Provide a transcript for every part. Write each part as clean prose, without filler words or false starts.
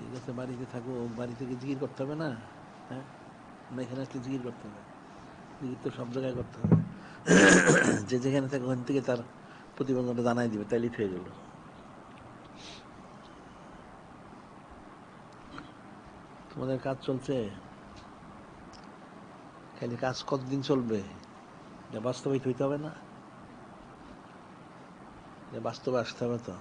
ঠিক আছে, বাড়িতে থাকো, বাড়ি থেকে জিকির করতে হবে না? হ্যাঁ, না এখানে আসলে জিকির করতে হবে? জিকির তো সব জায়গায় করতে হবে। যে যেখানে থাকে ওখান থেকে তার প্রতিবন্ধকতা জানাই দিবে, তাইলেই হয়ে গেল। তোমাদের কাজ চলছে, খালি কাজ কতদিন চলবে? বাস্তবায়িত হইতে হবে না? বাস্তবে আসতে হবে তো।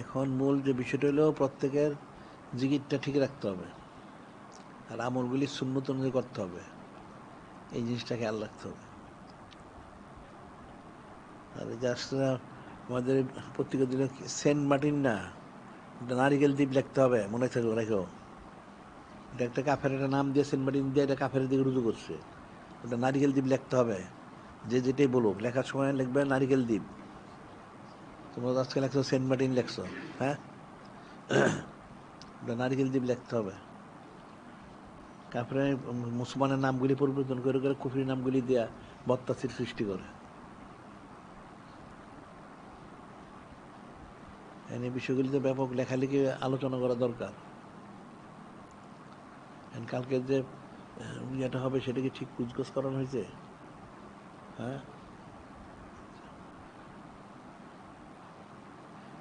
এখন মূল যে বিষয়টা হলো প্রত্যেকের জিকিরটা ঠিক রাখতে হবে, আর আমলগুলি সুন্নত অনুযায়ী করতে হবে। এই জিনিসটা খেয়াল রাখতে হবে। আর এই যে আসলে আমাদের পত্রিকা দিলে সেন্ট মার্টিন না, নারিকেল দ্বীপ লিখতে হবে, মনে থাকবে রেখো। এটা একটা কাফের একটা নাম দিয়ে সেন্ট মার্টিন দিয়ে এটা কাফের দিকে রুজু করছে। ওটা নারিকেল দ্বীপ লিখতে হবে। যে যেটাই বলুক, লেখার সময় লিখবে নারিকেল দ্বীপ। তোমরা আজকে লেখছো সেন্ট মার্টিন লেখছো, হ্যাঁ? ওটা নারিকেল দ্বীপ লিখতে হবে। কাফের মুসলমানের নামগুলি পরিবর্তন করে করে কুফরি নামগুলি দেয়া বত্তাসির সৃষ্টি করে। এই বিষয়গুলিতে ব্যাপক লেখালেখি আলোচনা করা দরকার। কালকে যে ইয়েটা হবে সেটা কি ঠিক কুচকোচ করানো হয়েছে? হ্যাঁ,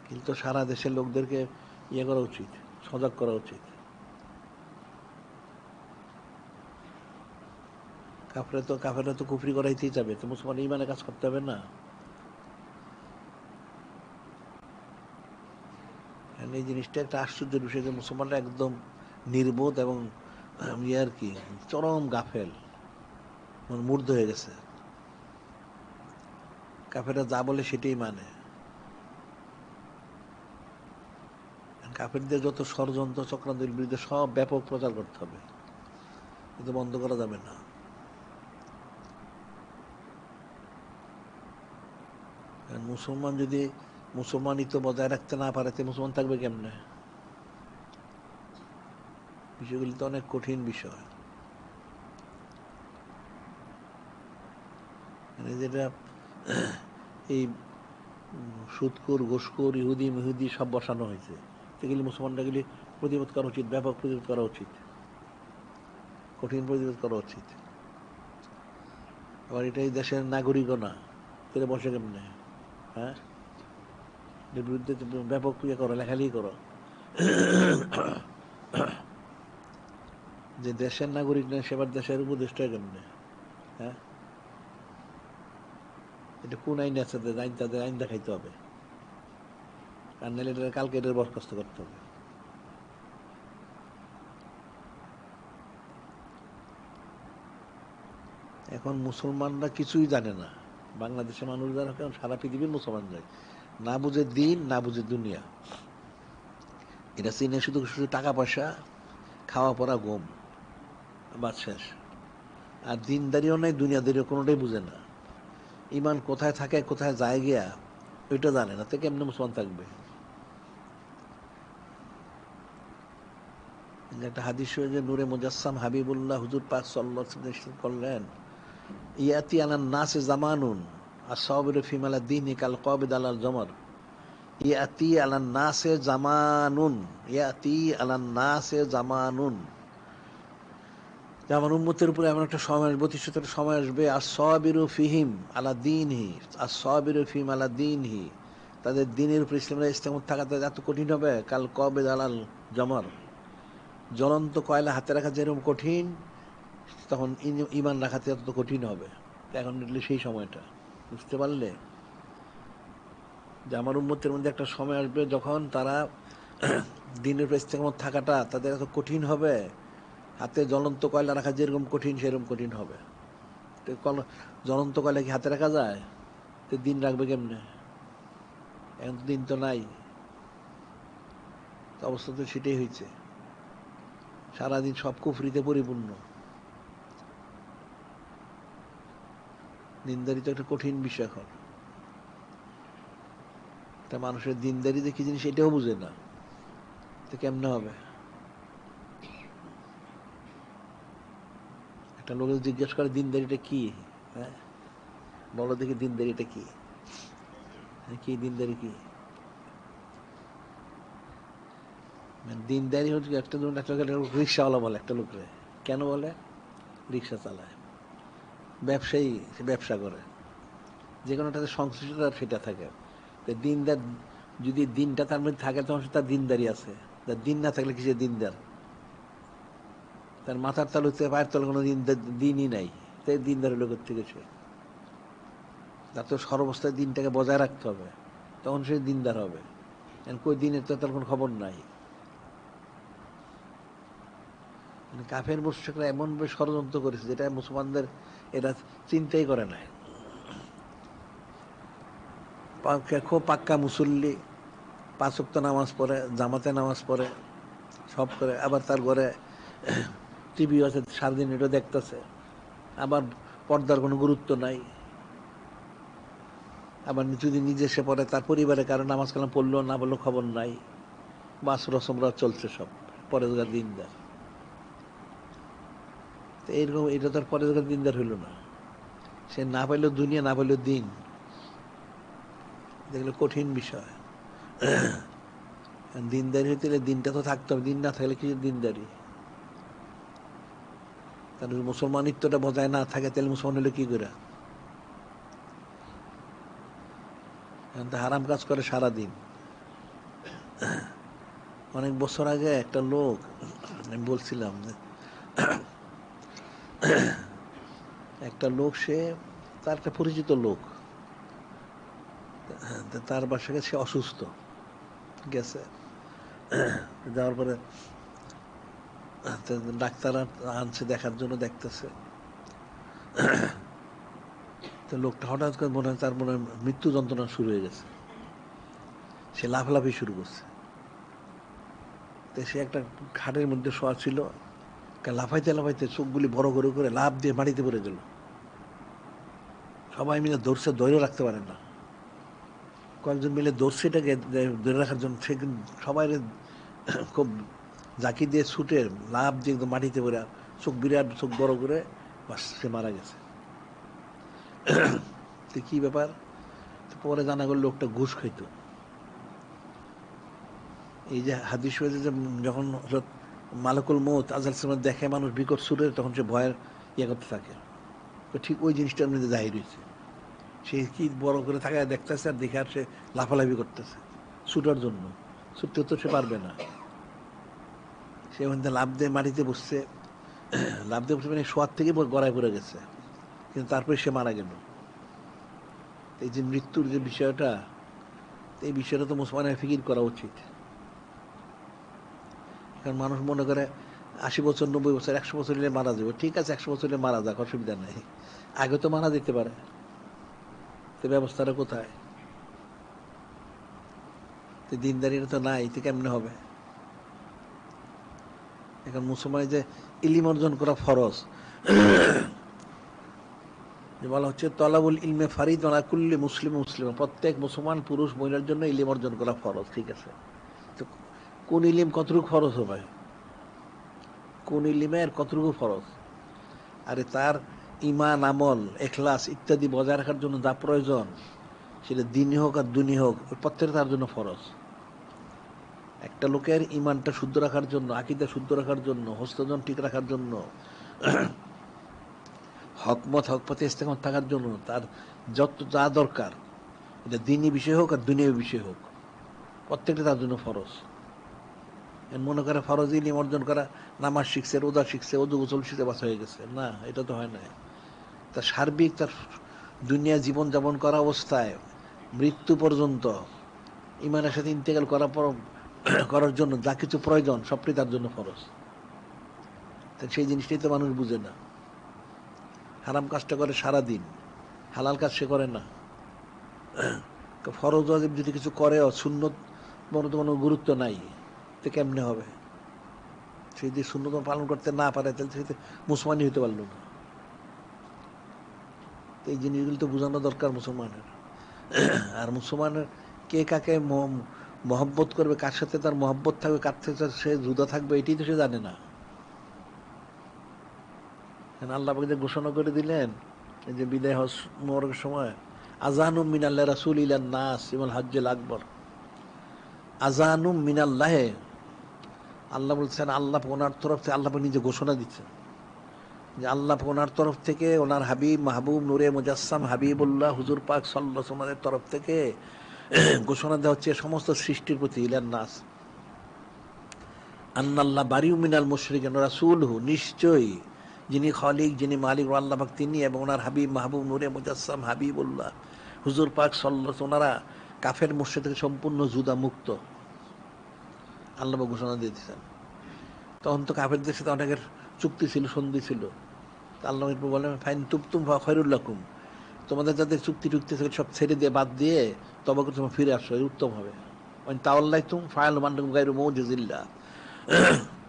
কিন্তু সারা দেশের লোকদেরকে ইয়ে করা উচিত, সজাগ করা উচিত। কাফেররা তো কুফরি করাইতেই যাবে, তো মুসলমান ইমানে কাজ করতে হবে না? এই জিনিসটা একটা আশ্চর্যের বিষয় যে মুসলমানরা একদম নির্বোধ এবং ইয়ে আর কি চরম গাফেল, মূর্ধ হয়ে গেছে। কাফেররা যা বলে সেটাই মানে। কাফেরদের যত ষড়যন্ত্র চক্রান্তের বিরুদ্ধে সব ব্যাপক প্রচার করতে হবে, কিন্তু বন্ধ করা যাবে না। মুসলমান যদি মুসলমানিত্ব বজায় রাখতে না পারে, মুসলমান থাকবে কেমনে? বিষয়গুলি তো অনেক কঠিন বিষয়। যেটা এই সুদখোর, ঘুষখোর, ইহুদি মিহুদি সব বসানো হয়েছে, সেগুলি মুসলমানরা গেলে প্রতিরোধ করা উচিত, ব্যাপক প্রতিরোধ করা উচিত, কঠিন প্রতিরোধ করা উচিত। আবার এটাই দেশের নাগরিকও না, তাহলে বসে কেমনে? হ্যাঁ, এর বিরুদ্ধে ব্যাপক ইয়ে করো, লেখালেখি করো। যে দেশের নাগরিক নেই সেবার দেশের উপদেষ্টা কেমনে? হ্যাঁ, এটা কোন আইন আছে তাদের আইন দেখাইতে হবে, আর নাহলে কালকে এটা বরখাস্ত করতে হবে। এখন মুসলমানরা কিছুই জানে না, বাংলাদেশের মানুষ যারা সারা পৃথিবীর মুসলমান যায়, না বুঝে দিন, না বুঝে দুনিয়া। এটা চিনে শুধু শুধু টাকা পয়সা, খাওয়া পড়া, ঘুম, বাদ শেষ। আর দিনদারিও নাই, দুনিয়াদারিও কোনোটাই বুঝে না। ইমান কোথায় থাকে, কোথায় যায় গিয়া, ওইটা জানে না, তো কেমনে মুসলমান থাকবে? একটা হাদিস যে নূরে মুজাসসাম হাবিবুল্লাহ হুজুর পাক সাল্লাল্লাহু আলাইহি ওয়াসাল্লাম করলেন, ইয়াতি আলান নাসে জামানুন আস-সাবিরু ফি মালা দীনি কাল কাবিদ আলাল জমর। ইয়াতি আলান নাসে জামানুন, ইয়াতি আলান নাসে জামানুন, যে আমার উম্মতের উপরে এমন একটা সময় আসবে, প্রতিষ্ঠিত একটা সময় আসবে, আস-সাবিরু ফিহিম আলা দীনহি, আস-সাবিরু ফিহিম আলা দীনহি, তাদের দিনের উপর ইসলামের ইস্তেকামত থাকা তাদের এত কঠিন হবে, কাল কাবিদ আলাল জমর, জ্বলন্ত কয়লা হাতে রাখা যেরকম কঠিন, তখন ইমান রাখাতে তত কঠিন হবে। এখন সেই সময়টা বুঝতে পারলে যে আমার উম্মতের মধ্যে একটা সময় আসবে যখন তারা দিনের উপর ইস্তেকামত থাকাটা তাদের এত কঠিন হবে, হাতে জ্বলন্ত কয়লা রাখা যেরকম কঠিন সেরকম কঠিন হবে। জ্বলন্ত কয়লা কি হাতে রাখা যায়? তো দিন রাখবে কেমনে? এখন তো দিন তো নাই, অবস্থা তো সেটাই হয়েছে। সারাদিন সব কুফরিতে পরিপূর্ণ। দিনদারি তো একটা কঠিন বিষয়। এখন একটা মানুষের দিনদারি যে কি জিনিস এটাও বুঝে না, তো কেমনে হবে? একটা লোক জিজ্ঞেস করে দিনদারিটা কি, হ্যাঁ, বলো দেখি দিনদারিটা কি, কি দিনদারি কি? দিনদারি হচ্ছে একটা রিক্সাওয়ালা বলে একটা লোকরে, কেন বলে? রিক্সা চালায়, ব্যবসায়ী, সে ব্যবসা করে, যে কোনোটাতে সংশ্লিষ্টতা সেটা থাকে। তো দিনদার যদি দিনটা তার মধ্যে থাকে তখন তার দিনদারি আছে, তার দিন না থাকলে কিসে দিনদার? তার মাথার তালু পায়ের তলে কোনো দিনই নাই, তাই দিনদার লোকের থেকে সে, তার তো সর্বস্থায় দিনটাকে বজায় রাখতে হবে, তখন সে দিনদার হবে। কই দিনের তো তার কোনো খবর নাই। কাফের মুশরিকরা এমনভাবে ষড়যন্ত্র করেছে যেটা মুসলমানদের এরা চিন্তাই করে নাই। খুব পাক্কা মুসল্লি, 5 ওয়াক্ত নামাজ পড়ে, জামাতে নামাজ পড়ে, সব করে, আবার তার ঘরে টিভি আছে, সারাদিন এটা দেখতেছে, আবার পর্দার কোনো গুরুত্ব নাই। আবার যদি নিজে সে পড়ে, তার পরিবারে কারো নামাজ কালাম পড়লো না বললো খবর নাই, বাস রসমরা চলছে সব, পরেজগার দিনদার। তো এইরকম, এটা তো আর পরেজগার দিনদার হইল না। সে না পাইলেও দুনিয়া, না পাইলেও দিন, দেখলে কঠিন বিষয়। দিনদারি হইতে গেলে দিনটা তো থাকতে হবে, দিন না থাকলে কি দিনদারি? তার মুসলমানিত্বটা বজায় না থাকে তাহলে মুসলমান হলে কি করে? হারাম কাজ করে সারাদিন। অনেক বছর আগে একটা লোক, আমি বলছিলাম, একটা লোক, সে তার একটা পরিচিত লোক, তার বাসায় সে অসুস্থ গেছে, যাওয়ার পরে ডাক্তার আনছে দেখার জন্য, দেখতেছে, তো লোকটা হঠাৎ করে মনে হয় তার মনে মৃত্যু যন্ত্রণা শুরু হয়ে গেছে, সে লাফালাফি শুরু করছে। তো সে একটা খাটের মধ্যে শোয়া ছিল, লাফাইতে লাফাইতে চোখগুলি বড় করে করে লাফ দিয়ে মাটিতে পড়ে গেল। সবাই মিলে ধরছে, ধৈর্য রাখতে পারে না, কয়েকজন মিলে ধরছে এটাকে ধরে রাখার জন্য, সে সবাই খুব জাকি দিয়ে ছুটে লাফ দিয়ে একদম মাটিতে পড়ে, চোখ বিরাট, চোখ বড় করে, বাস সে মারা গেছে। তো কি ব্যাপার? পরে জানা গেল লোকটা ঘুষ খাইত। এই যে হাদিস হয়েছে যে যখন মালাকুল মউত আজরাইল সালাম দেখে মানুষ বিকট সুরে, তখন সে ভয়ের ইয়ে করতে থাকে, তো ঠিক ওই জিনিসটার মধ্যে জাহির হয়েছে। সে কি বড় করে থাকে দেখতেছে, আর দেখে আর সে লাফালাফি করতেছে ছুটার জন্য, ছুটতে তো সে পারবে না, সে ওখানে লাফ দিয়ে মাটিতে বসছে, লাফ দিয়ে বসে মানে শোয়ার থেকে গড়ায় পড়ে গেছে, কিন্তু তারপরে সে মারা গেল। এই যে মৃত্যুর যে বিষয়টা, এই বিষয়টা তো মুসলমানের ফিকির করা উচিত। কারণ মানুষ মনে করে 80 বছর, 90 বছর, 100 বছর হলে মারা যাবে, ঠিক আছে, 100 বছর হলে মারা যাক, অসুবিধা নেই, আগে তো মারা যেতে পারে, তো ব্যবস্থাটা কোথায়? তো দিনদারিটা তো নাই, তো কেমনে হবে? এখন মুসলমান যে ইলিম অর্জন করা ফরজ, যে বলা হচ্ছে তলাবুল ইলমে ফারিদ আলা কুল্লি মুসলিম মুসলিম, প্রত্যেক মুসলমান পুরুষ মহিলার জন্য ইলিম অর্জন করা ফরজ, ঠিক আছে, তো কোন ইলিম কতটুকু ফরজ হবে? কোন ইলিমের কতটুকু ফরজ? আরে তার ইমান, আমল, এখলাস ইত্যাদি বজায় রাখার জন্য যা প্রয়োজন, সেটা দিনই হোক আর দুনি হোক, প্রত্যেকটা তার জন্য ফরজ। একটা লোকের ইমানটা শুদ্ধ রাখার জন্য, আকীদা শুদ্ধ রাখার জন্য, হস্তজন ঠিক রাখার জন্য, হকপথে ইস্তেকামত থাকার জন্য তার যত যা দরকার, এটা দিনই বিষয় হোক আর দুনিয়াবী বিষয় হোক, প্রত্যেকটা তার জন্য ফরজ। মনে করে ফরজ ইলম অর্জন করা, নামাজ শিখছে, রোজা শিখছে, ওযু গোসল শিখছে, বাস হয়ে গেছে, না, এটা তো হয় না। তার সার্বিক, তার দুনিয়া জীবন যাপন করা অবস্থায় মৃত্যু পর্যন্ত ইমানের সাথে ইন্তেকাল করার পর করার জন্য যা কিছু প্রয়োজন, সবটাই তার জন্য ফরজ। সেই জিনিসটাই তো মানুষ বুঝে না। হারাম কাজটা করে সারাদিন, হালাল কাজ সে করে না। ফরজ ওয়াজিব যদি কিছু করে, সুন্নত মনে তো কোনো গুরুত্ব নাই, তো কেমনে হবে? সে যদি সুন্নত পালন করতে না পারে, তাহলে সে মুসলমানই হইতে পারল না। এই জিনিসগুলো তো বোঝানো দরকার মুসলমানের। আর মুসলমানের কে কাকে মহব্বত করবে, কার সাথে তার মহব্বত থাকবে, কার সাথে সে জুদা থাকবে, এটাই তো সে জানে না। আল্লাহ পাক যে ঘোষণা করে দিলেন, এই যে বিদায় হজ মোবারকের সময়, আযানুম মিনাল্লাহি রাসূল ইলান নাস ইমাল হজ্জুল আকবর, আযানুম মিনাল্লাহি, আল্লাহ বলছেন, আল্লাহ ওনার তরফ থেকে আল্লাহ নিজে ঘোষণা দিচ্ছেন যে আল্লাহ ওনার তরফ থেকে ওনার হাবিব মাহবুব নূরে মুজাসসাম হাবিবুল্লাহ হুজুর পাক সাল্লাল্লাহু আলাইহি ওয়াসাল্লামের তরফ থেকে ঘোষণা দেওয়া হচ্ছে সমস্ত সৃষ্টির প্রতি, ইলান নাস, আন্নাল্লাহ বারিউ মিনাল মুশরিকিন রাসূলুহু, নিশ্চয়ই যিনি খালিক, যিনি মালিক আল্লাহ পাক তিনি এবং ওনার হাবিব মাহবুব নূরে মুজাসসাম হাবিবুল্লাহ হুজুর পাক সাল্লাল্লাহু আলাইহি ওনারা কাফের মুশরিক থেকে সম্পূর্ণ জুদা মুক্ত, আল্লাহ পাক ঘোষণা দিয়ে দিয়েছেন। তখন তো কাফেরদের সাথে অনেকের চুক্তি ছিল, সন্ধি ছিল। আল্লাহ বলেন, ফাইন তুবতুম ফাখায়রুল লাকুম, তোমাদের যাদের চুক্তি টুক্তি থেকে সব ছেড়ে দিয়ে বাদ দিয়ে তবা করে তোমরা ফিরে আসো, উত্তম হবে। তাওয়াল্লাইতুম ফাআল মানকুম গায়রু মুজিজিল্লাহ,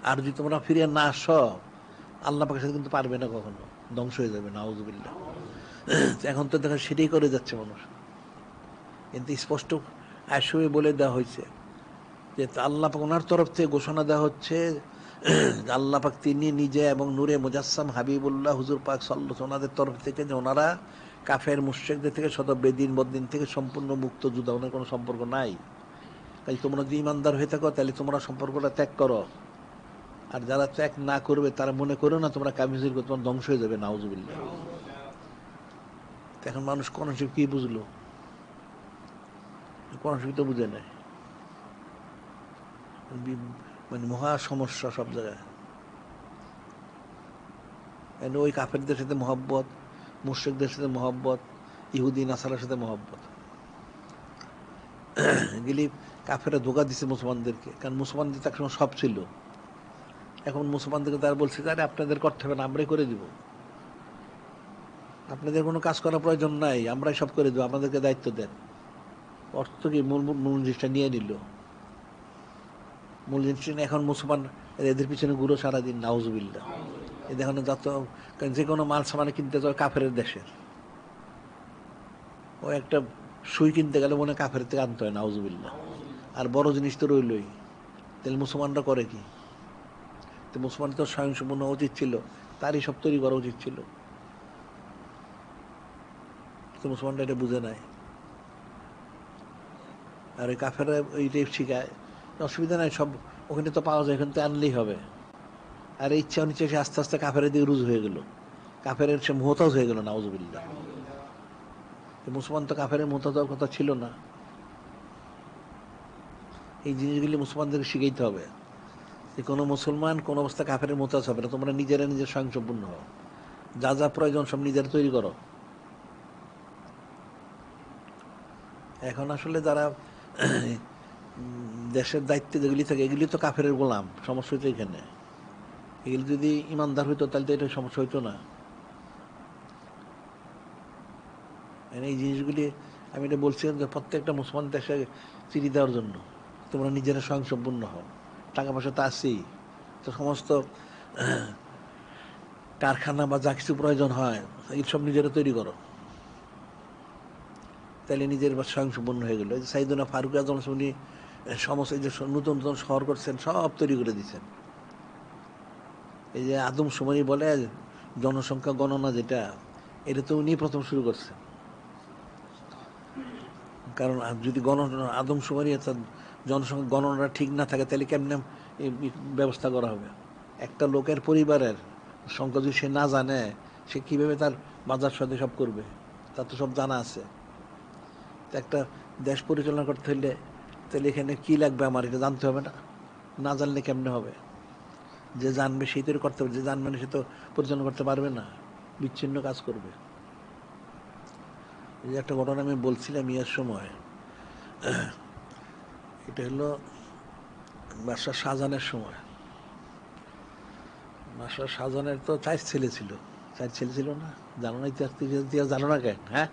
আর যদি তোমরা ফিরে না আসো আল্লাহ পাকের সাথে কিন্তু পারবে না, কখনো ধ্বংস হয়ে যাবে, নাউযুবিল্লাহ। এখন তো দেখা সেটাই করে যাচ্ছে মানুষ, কিন্তু স্পষ্ট আশয়ে বলে দেওয়া হয়েছে যে আল্লাহ পাক ওনার তরফ থেকে ঘোষণা দেওয়া হচ্ছে আল্লাহ পাক তিনি নিজে এবং নূরে মুজাসসাম হাবিবুল্লাহ হুজুর পাক সাল্লাল্লাহু আলাইহি ওনাদের তরফ থেকে যে ওনারা কাফের মুশরিকদের থেকে শত বেদিন বদিন থেকে সম্পূর্ণ মুক্ত, যুদ্ধ ওনার কোনো সম্পর্ক নাই। তাই তোমরা যদি ইমানদার হয়ে থাকো তাহলে তোমরা সম্পর্কটা ত্যাগ করো, আর যারা ত্যাগ না করবে তারা মনে করো না তোমরা কামিজের তোমার ধ্বংস হয়ে যাবে, নাউযুবিল্লাহ। এখন মানুষ কোন কি বুঝলো? কোন তো বুঝে নেয়, মানে মহা সমস্যা সব জায়গায়। ওই কাফেরদের সাথে মহব্বত, মুশরিকদের সাথে মহব্বত, ইহুদি নাসারার সাথে মহব্বত, এগুলি কাফেরা ধোঁকা দিচ্ছে মুসলমানদেরকে। কারণ মুসলমানদের তার সময় সব ছিল, এখন মুসলমানদেরকে তারা বলছে আরে আপনাদের করতে হবে না, আমরাই করে দিব, আপনাদের কোনো কাজ করার প্রয়োজন নাই, আমরাই সব করে দেবো, আপনাদেরকে দায়িত্ব দেন। অর্থ কি? মূল জিনিসটা নিয়ে নিল, মূল জিনিসটা এখন মুসলমান এদের পিছনে ঘুরো সারাদিন, নাউযুবিল্লাহ। এদের এখন যত যে কোনো মাল সামান কিনতে যাও কাফের দেশের, ও একটা সুই কিনতে গেলে মনে কাফের থেকে আনতে হয়, নাউযুবিল্লাহ। আর বড় জিনিস তো রইলই, তাহলে মুসলমানরা করে কি? তো মুসলমান তো স্বয়ংসম্পূর্ণ উচিত ছিল, তারই সব তৈরি করা উচিত ছিল, তো মুসলমানরা এটা বুঝে নাই। আর ওই কাফেররা ওইটাই শিখায়, অসুবিধা নাই, সব ওখানে তো পাওয়া যায়, ওখানে তো আনলেই হবে। আর ইচ্ছা অনিচ্ছা সে আস্তে আস্তে কাফের দিকে রুজু হয়ে গেল, কাফের সে মুহতাজ হয়ে গেল, নাউযুবিল্লাহ। মুসলমান তো কাফের মুহতাজ হওয়ার কথা ছিল না। এই জিনিসগুলি মুসলমানদেরকে শিখাইতে হবে যে কোনো মুসলমান কোন অবস্থা কাফের মুহতাজ হবে না, তোমরা নিজেরা নিজের স্বয়ংসম্পূর্ণ হও, যা যা প্রয়োজন সব নিজেরা তৈরি করো। এখন আসলে যারা দেশের দায়িত্বে যেগুলি থাকে এগুলি তো কাফের গোলাম, সমস্যা হইতো এখানে। এগুলি যদি ইমানদার হইতো তাহলে তো এটা সমস্যা হইতো না। এই জিনিসগুলি আমি এটা বলছিলাম যে প্রত্যেকটা মুসলমান দেশে চিঠি দেওয়ার জন্য, তোমরা নিজেরা স্বয়ংসম্পূর্ণ হও, টাকা পয়সা তো আছেই, তো সমস্ত কারখানা বা যা কিছু প্রয়োজন হয় এইসব নিজেরা তৈরি করো, তাহলে নিজের স্বয়ংসম্পূর্ণ হয়ে গেল। সাইয়েদনা ফারুক আজম উনি সমস্ত এই যে নতুন নতুন শহর করছেন সব তৈরি করে দিচ্ছেন। এই যে আদমশুমারি বলে জনসংখ্যা গণনা, যেটা এটা তো উনি প্রথম শুরু করছেন। কারণ যদি আদমশুমারি অর্থাৎ জনসংখ্যা গণনাটা ঠিক না থাকে তাহলে কেমনে ব্যবস্থা করা হবে? একটা লোকের পরিবারের সংখ্যা যদি সে না জানে, সে কিভাবে তার বাজার সাথে সব করবে? তার তো সব জানা আছে। একটা দেশ পরিচালনা করতে হলে তাহলে এখানে কি লাগবে আমার এটা জানতে হবে না? না জানলে কেমনে হবে? যে জানবে সেই তৈরি করতে হবে, যে জানবে না সে তো পরিচালনা করতে পারবে না, বিচ্ছিন্ন কাজ করবে। এই যে একটা ঘটনা আমি বলছিলাম ইয়ের সময়, এটা হলো বাদশাহ শাহজাহানের সময়। বাদশাহ শাহজাহানের তো 4 ছেলে ছিল, 4 ছেলে ছিল না? জানো না ইতিহাস জানো না কেন? হ্যাঁ,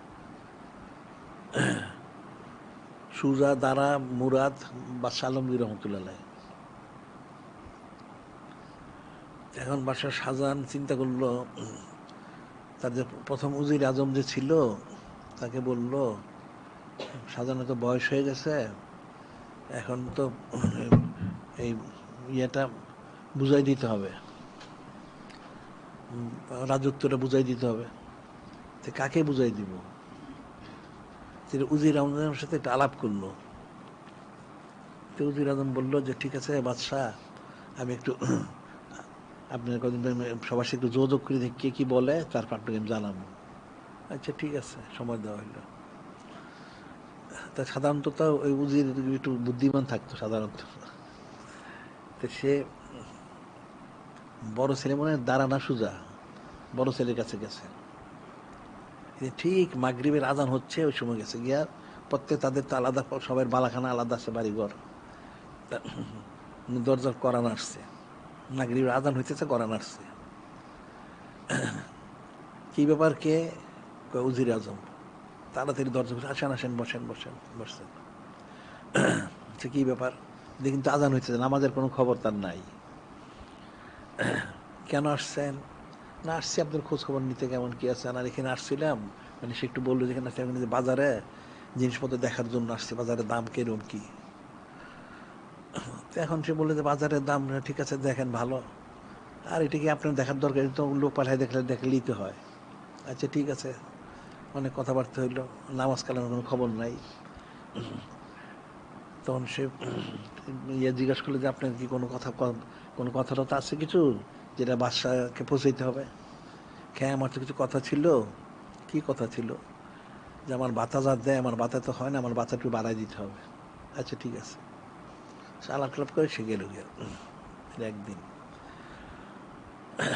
সুজা, দারা, মুরাদ, বাদশাহ আলমগীর রহমতুল্লাহ। এখন বাদশাহ শাহজাহান চিন্তা করলো, তার যে প্রথম উজির আজম যে ছিল তাকে বলল, শাহজাহানের তো বয়স হয়ে গেছে, এখন তো এই ইয়েটা বুঝাই দিতে হবে, রাজত্বটা বুঝাই দিতে হবে। তো কাকে বুঝাই দিব? উজির আজমের সাথে একটা আলাপ করলো। তো উজির আজম বললো যে ঠিক আছে বাদশাহ, আমি একটু আপনার কদিন সবার সাথে একটু যোগাযোগ করে দেখি কে কী বলে, তারপর আপনাকে আমি জানাবো। আচ্ছা ঠিক আছে, সময় দেওয়া হইলো। তা সাধারণত তো ওই উজির একটু বুদ্ধিমান থাকতো সাধারণত। তো সে বড় ছেলে মনে হয় দাঁড়ানা সুজা, বড় ছেলের কাছে গেছে। ঠিক মাগরিবের আজান হচ্ছে ওই সময় গেছে গিয়া, প্রত্যেক তাদের তো আলাদা, সবার বালাখানা আলাদা আছে, বাড়িঘর। দরজার করান আসছে, মাগরিবের আজান হইতেছে, করান আসছে। কি ব্যাপার, কে? উজির আজম। তাড়াতাড়ি দরজা খুলে, আসেন আসেন, বসেন বসেন, বসছেন। কি ব্যাপার? দেখি কিন্তু আজান হইতেছে, নামাজের কোনো খবর তার নাই। কেন আসছেন? না আসছি আপনার খোঁজ খবর নিতে, কেমন কি আছেন। আর এখানে আসছিলাম, মানে সে একটু বললো যেখানে বাজারে জিনিসপত্র দেখার জন্য আসছে, বাজারের দাম কিরকম কি। এখন সে বললো যে বাজারের দাম ঠিক আছে, দেখেন ভালো, আর এটা কি আপনার দেখার দরকার, তো লোক পাঠায় দেখলেই তো হয়। আচ্ছা ঠিক আছে, অনেক কথাবার্তা হইলো, নামাজ কালামের কোনো খবর নাই। তখন সে জিজ্ঞাসা করলো যে আপনার কি কোনো কথাটা তো আছে কিছু, যেটা বাদশাকে পৌঁছাইতে হবে। হ্যাঁ, আমার তো কিছু কথা ছিল। কি কথা ছিল? যে আমার বাতা যা দেয়, আমার বাতা তো হয় না, আমার বাতা একটু বাড়াই দিতে হবে। আচ্ছা ঠিক আছে, সে আলাপ টালাপ করে সে গেল গিয়ে। একদিন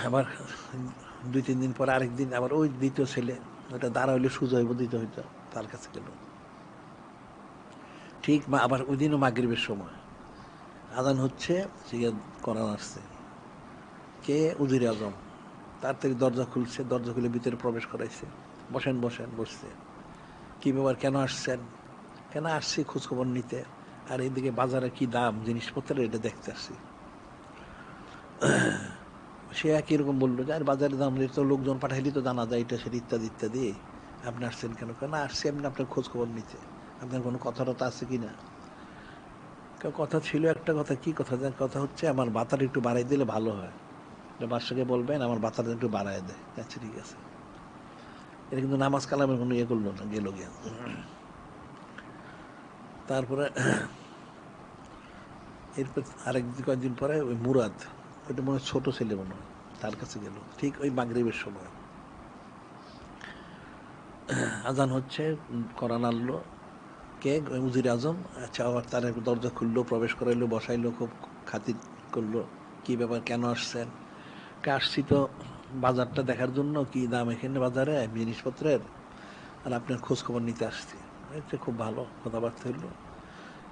আবার 2-3 দিন পরে আরেকদিন আবার ওই দ্বিতীয় ছেলে, ওটা দাঁড়া হইলে সুজয় দিতে হইতো, তার কাছে গেল। ঠিক আবার ওই দিনও মাগরিবের সময় আজান হচ্ছে, সে কোরআন আসছে। কে? উজির আজম। তাড়াতাড়ি দরজা খুলছে, দরজা খুলে ভিতরে প্রবেশ করাইছে। বসেন বসেন, বসছে। কী ব্যাপার, কেন আসছেন? কেন আসছি খোঁজখবর নিতে, আর এইদিকে বাজারে কি দাম জিনিসপত্রের, এটা দেখতে আসছি। সে একই রকম বললো যে আর বাজারের দাম তো লোকজন পাঠাইলি তো জানা যায়, এটা সেটা ইত্যাদি ইত্যাদি। আপনি আসছেন কেন? কেন আসছি আপনি আপনার খোঁজখবর নিতে, আপনার কোনো কথাটা আছে কি না? কথা ছিল একটা কথা। কি কথা? কথা হচ্ছে আমার বাতাটা একটু বাড়াই দিলে ভালো হয়, বাদশাকে বলবেন আমার বাতাটা একটু বাড়ায় দেয়। আচ্ছা ঠিক আছে। এটা কিন্তু নামাজ কালামের কোনো ইয়ে করলো না, গেল গিয়া। তারপরে এরপর কয়েকদিন পরে ওই মুরাদ, ওইটা মনে হয় ছোট ছেলে মনে হয়, তার কাছে গেল ঠিক ওই মাগরিবের সময়। আজান হচ্ছে, কোরআন আনলো। কে? উজির আজম। আচ্ছা, আবার তার দরজা খুললো, প্রবেশ করাইলো, বসাইলো, খুব খাতির করলো। কি ব্যাপার, কেন আসছেন? আসছি তো বাজারটা দেখার জন্য, কি দাম এখানে বাজারে জিনিসপত্রের, আর আপনার খোঁজ খবর নিতে আসছি। এটা খুব ভালো কথাবার্তা হইলো।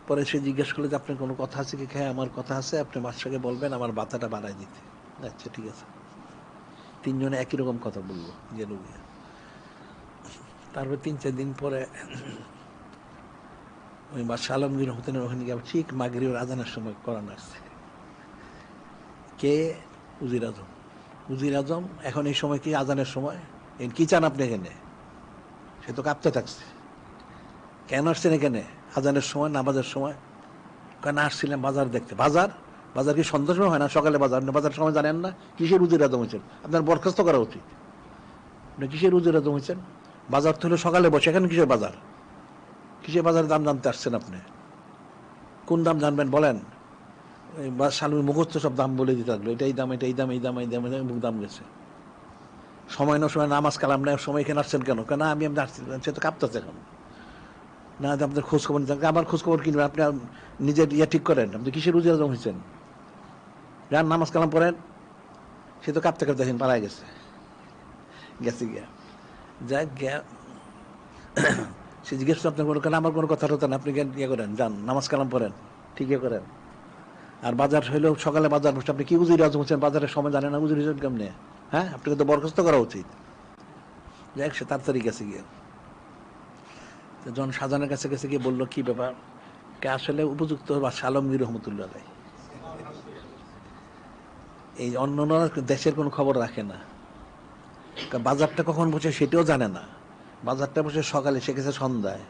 পরে সে জিজ্ঞেস করলো যে আপনার কোনো কথা আছে কি? হ্যাঁ, আমার কথা আছে, আপনি বাদশাকে বলবেন আমার বাতাটা বাড়াই দিতে। আচ্ছা ঠিক আছে। তিনজনে একই রকম কথা বললো, গেল গিয়ে। তারপর 3-4 দিন পরে ওই বাদশাহ আলমগীর হোসেনের ওখানে গিয়ে ঠিক মাগরিবের আজানের সময় কোরআন আসছে। কে? উজির আজম। উজির আজম এখন এই সময় কি আজানের সময়, কি চান আপনি এখানে? সে তো কাঁপতে থাকছে। কেন আসছেন এখানে আজানের সময়, নামাজের সময়? কেন আসছিলাম বাজার দেখতে। বাজার? বাজার কি সন্ধ্যার সময় হয় না সকালে? বাজার বাজার সময় জানেন না? কিসের উজির আজম হয়েছেন? আপনার বরখাস্ত করা উচিত। আপনি কিসের উজির আজম হয়েছেন? বাজার তো হলো সকালে বসে, এখন কিসের বাজার? কিসের বাজারের দাম জানতে আসছেন আপনি? কোন দাম জানবেন বলেন? শালুর মুখস্থ সব দাম বলে দিতে থাকলো, এটা এই দাম, এটা এই দাম, এই দাম, এই দাম, মুখ দাম গেছে। সময় না সময় নামাজ কালাম না, সময় এখানে আসছেন কেন? কেন আমি আসছি, সে তো কাঁপতেছে এখন। না, আপনাদের খোঁজ খবর নিতে, আমার খোঁজ খবর কিনবেন? আপনি নিজের ইয়ে ঠিক করেন, আপনি কিসের উজির আজম হয়েছেন? যান নামাজ কালাম পড়েন। সে তো কাঁপতে কাঁপতে দেখেন পালায় গেছে, গেছে গিয়া। যাক গিয়া সে জিজ্ঞেস করতে আপনার কেন, আমার কোনো কথা হতো না, আপনি ইয়ে করেন, যান নামাজ কালাম পড়েন, ঠিক ইয়ে করেন। আর বাজার হইলেও সকালে বাজার বসে, আপনি কি উজির আজম হচ্ছেন? বাজারের সময় জানেন না, উজির হিসেবে কেমনে? হ্যাঁ, আপনাকে তো বরখাস্ত করা উচিত। যাক, সে তাড়াতাড়ি গেছে গিয়ে। জন সাজানের কাছে গেছে গিয়ে বললো কি ব্যাপার, কে আসলে উপযুক্ত বাদশাহ আলমগীর রহমতুল্লাহ আলাইহি এই অন্য দেশের কোনো খবর রাখে না, বাজারটা কখন বসে সেটাও জানে না। বাজারটা বসে সকালে, সে গেছে সন্ধ্যায়,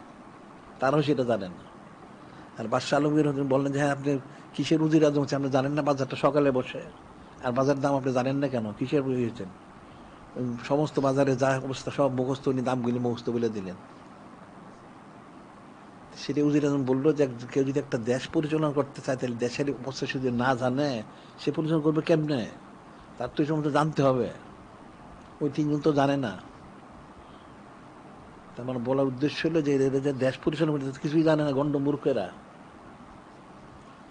তারাও সেটা জানে না। আর বাদশাহ আলমগীর বললেন যে হ্যাঁ, আপনি কিসের উজির আজম হচ্ছে, আপনি জানেন না বাজারটা সকালে বসে, আর বাজারের দাম আপনি জানেন না কেন, কিসের হয়েছেন? সমস্ত বাজারে যা অবস্থা সব মুখস্থ, উনি দামগুলি মুখস্থ বলে দিলেন। সেটা উজির আজম বললো যে কেউ যদি একটা দেশ পরিচালনা করতে চায় তাহলে দেশের অবস্থা যদি না জানে সে পরিচালনা করবে কেমনে? তার তো এই সমস্ত জানতে হবে। ওই তিনজন তো জানে না। তার মানে বলার উদ্দেশ্য হলো যে এরা যে দেশ পরিচালনা করতে কিছুই জানে না, গণ্ড মূর্খেরা।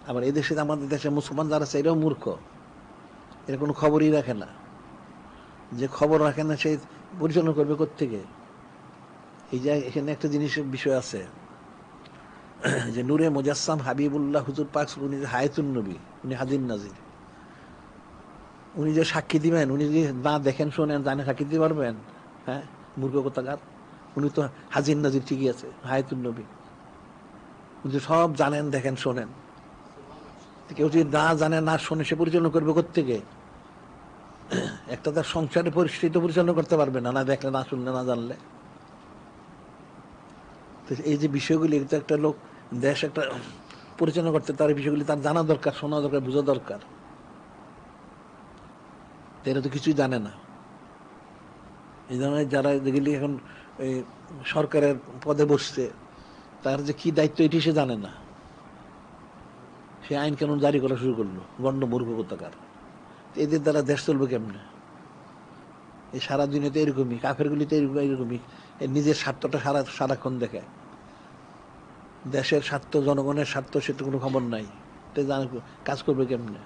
আবার এদেশে আমাদের দেশে মুসলমান যারা আছে এরাও মূর্খ, এরা কোনো খবরই রাখে না। যে খবর রাখে না সে পরিচালনা করবে কোত্থেকে? এই যে এখানে একটা জিনিসের বিষয় আছে যে নূরে মুজাসসাম হাবিবুল্লাহ হুজুর পাক, উনি যে হায়াতুন নবী, উনি হাজির নাজির, উনি যে সাক্ষী দিবেন, উনি যদি না দেখেন শোনেন জানে সাক্ষী দিতে পারবেন? হ্যাঁ, মূর্খ কোথাকার। উনি তো হাজির নাজির ঠিকই আছে, হায়াতুন নবী, উনি সব জানেন, দেখেন, শোনেন। কেউ যদি না জানে না শোনে সে পরিচালনা করবে কোত্থেকে? একটা তার সংসারের পরিস্থিতি পরিচালনা করতে পারবে না, না দেখলে, না শুনলে, না জানলে। তো এই যে বিষয়গুলি, এটা একটা লোক দেশ একটা পরিচালনা করতে, তার বিষয়গুলি তার জানা দরকার, শোনা দরকার, বোঝা দরকার। এরা তো কিছুই জানে না। এই ধরনের যারা যেগুলি এখন এই সরকারের পদে বসছে, তার যে কি দায়িত্ব এটি সে জানে না। সে আইন কানুন জারি করা শুরু করলো, গণ্ড মূর্খ কোথাকার। এদের দ্বারা দেশ চলবে কেমনে? এই সারা দিনে তো এরকমই, কাফের গুলি তো এরকমই, নিজের স্বার্থটা সারাক্ষণ দেখে। দেশের স্বার্থ, জনগণের স্বার্থ সে তো কোনো খবর নাই। তো কাজ করবে কেমনে?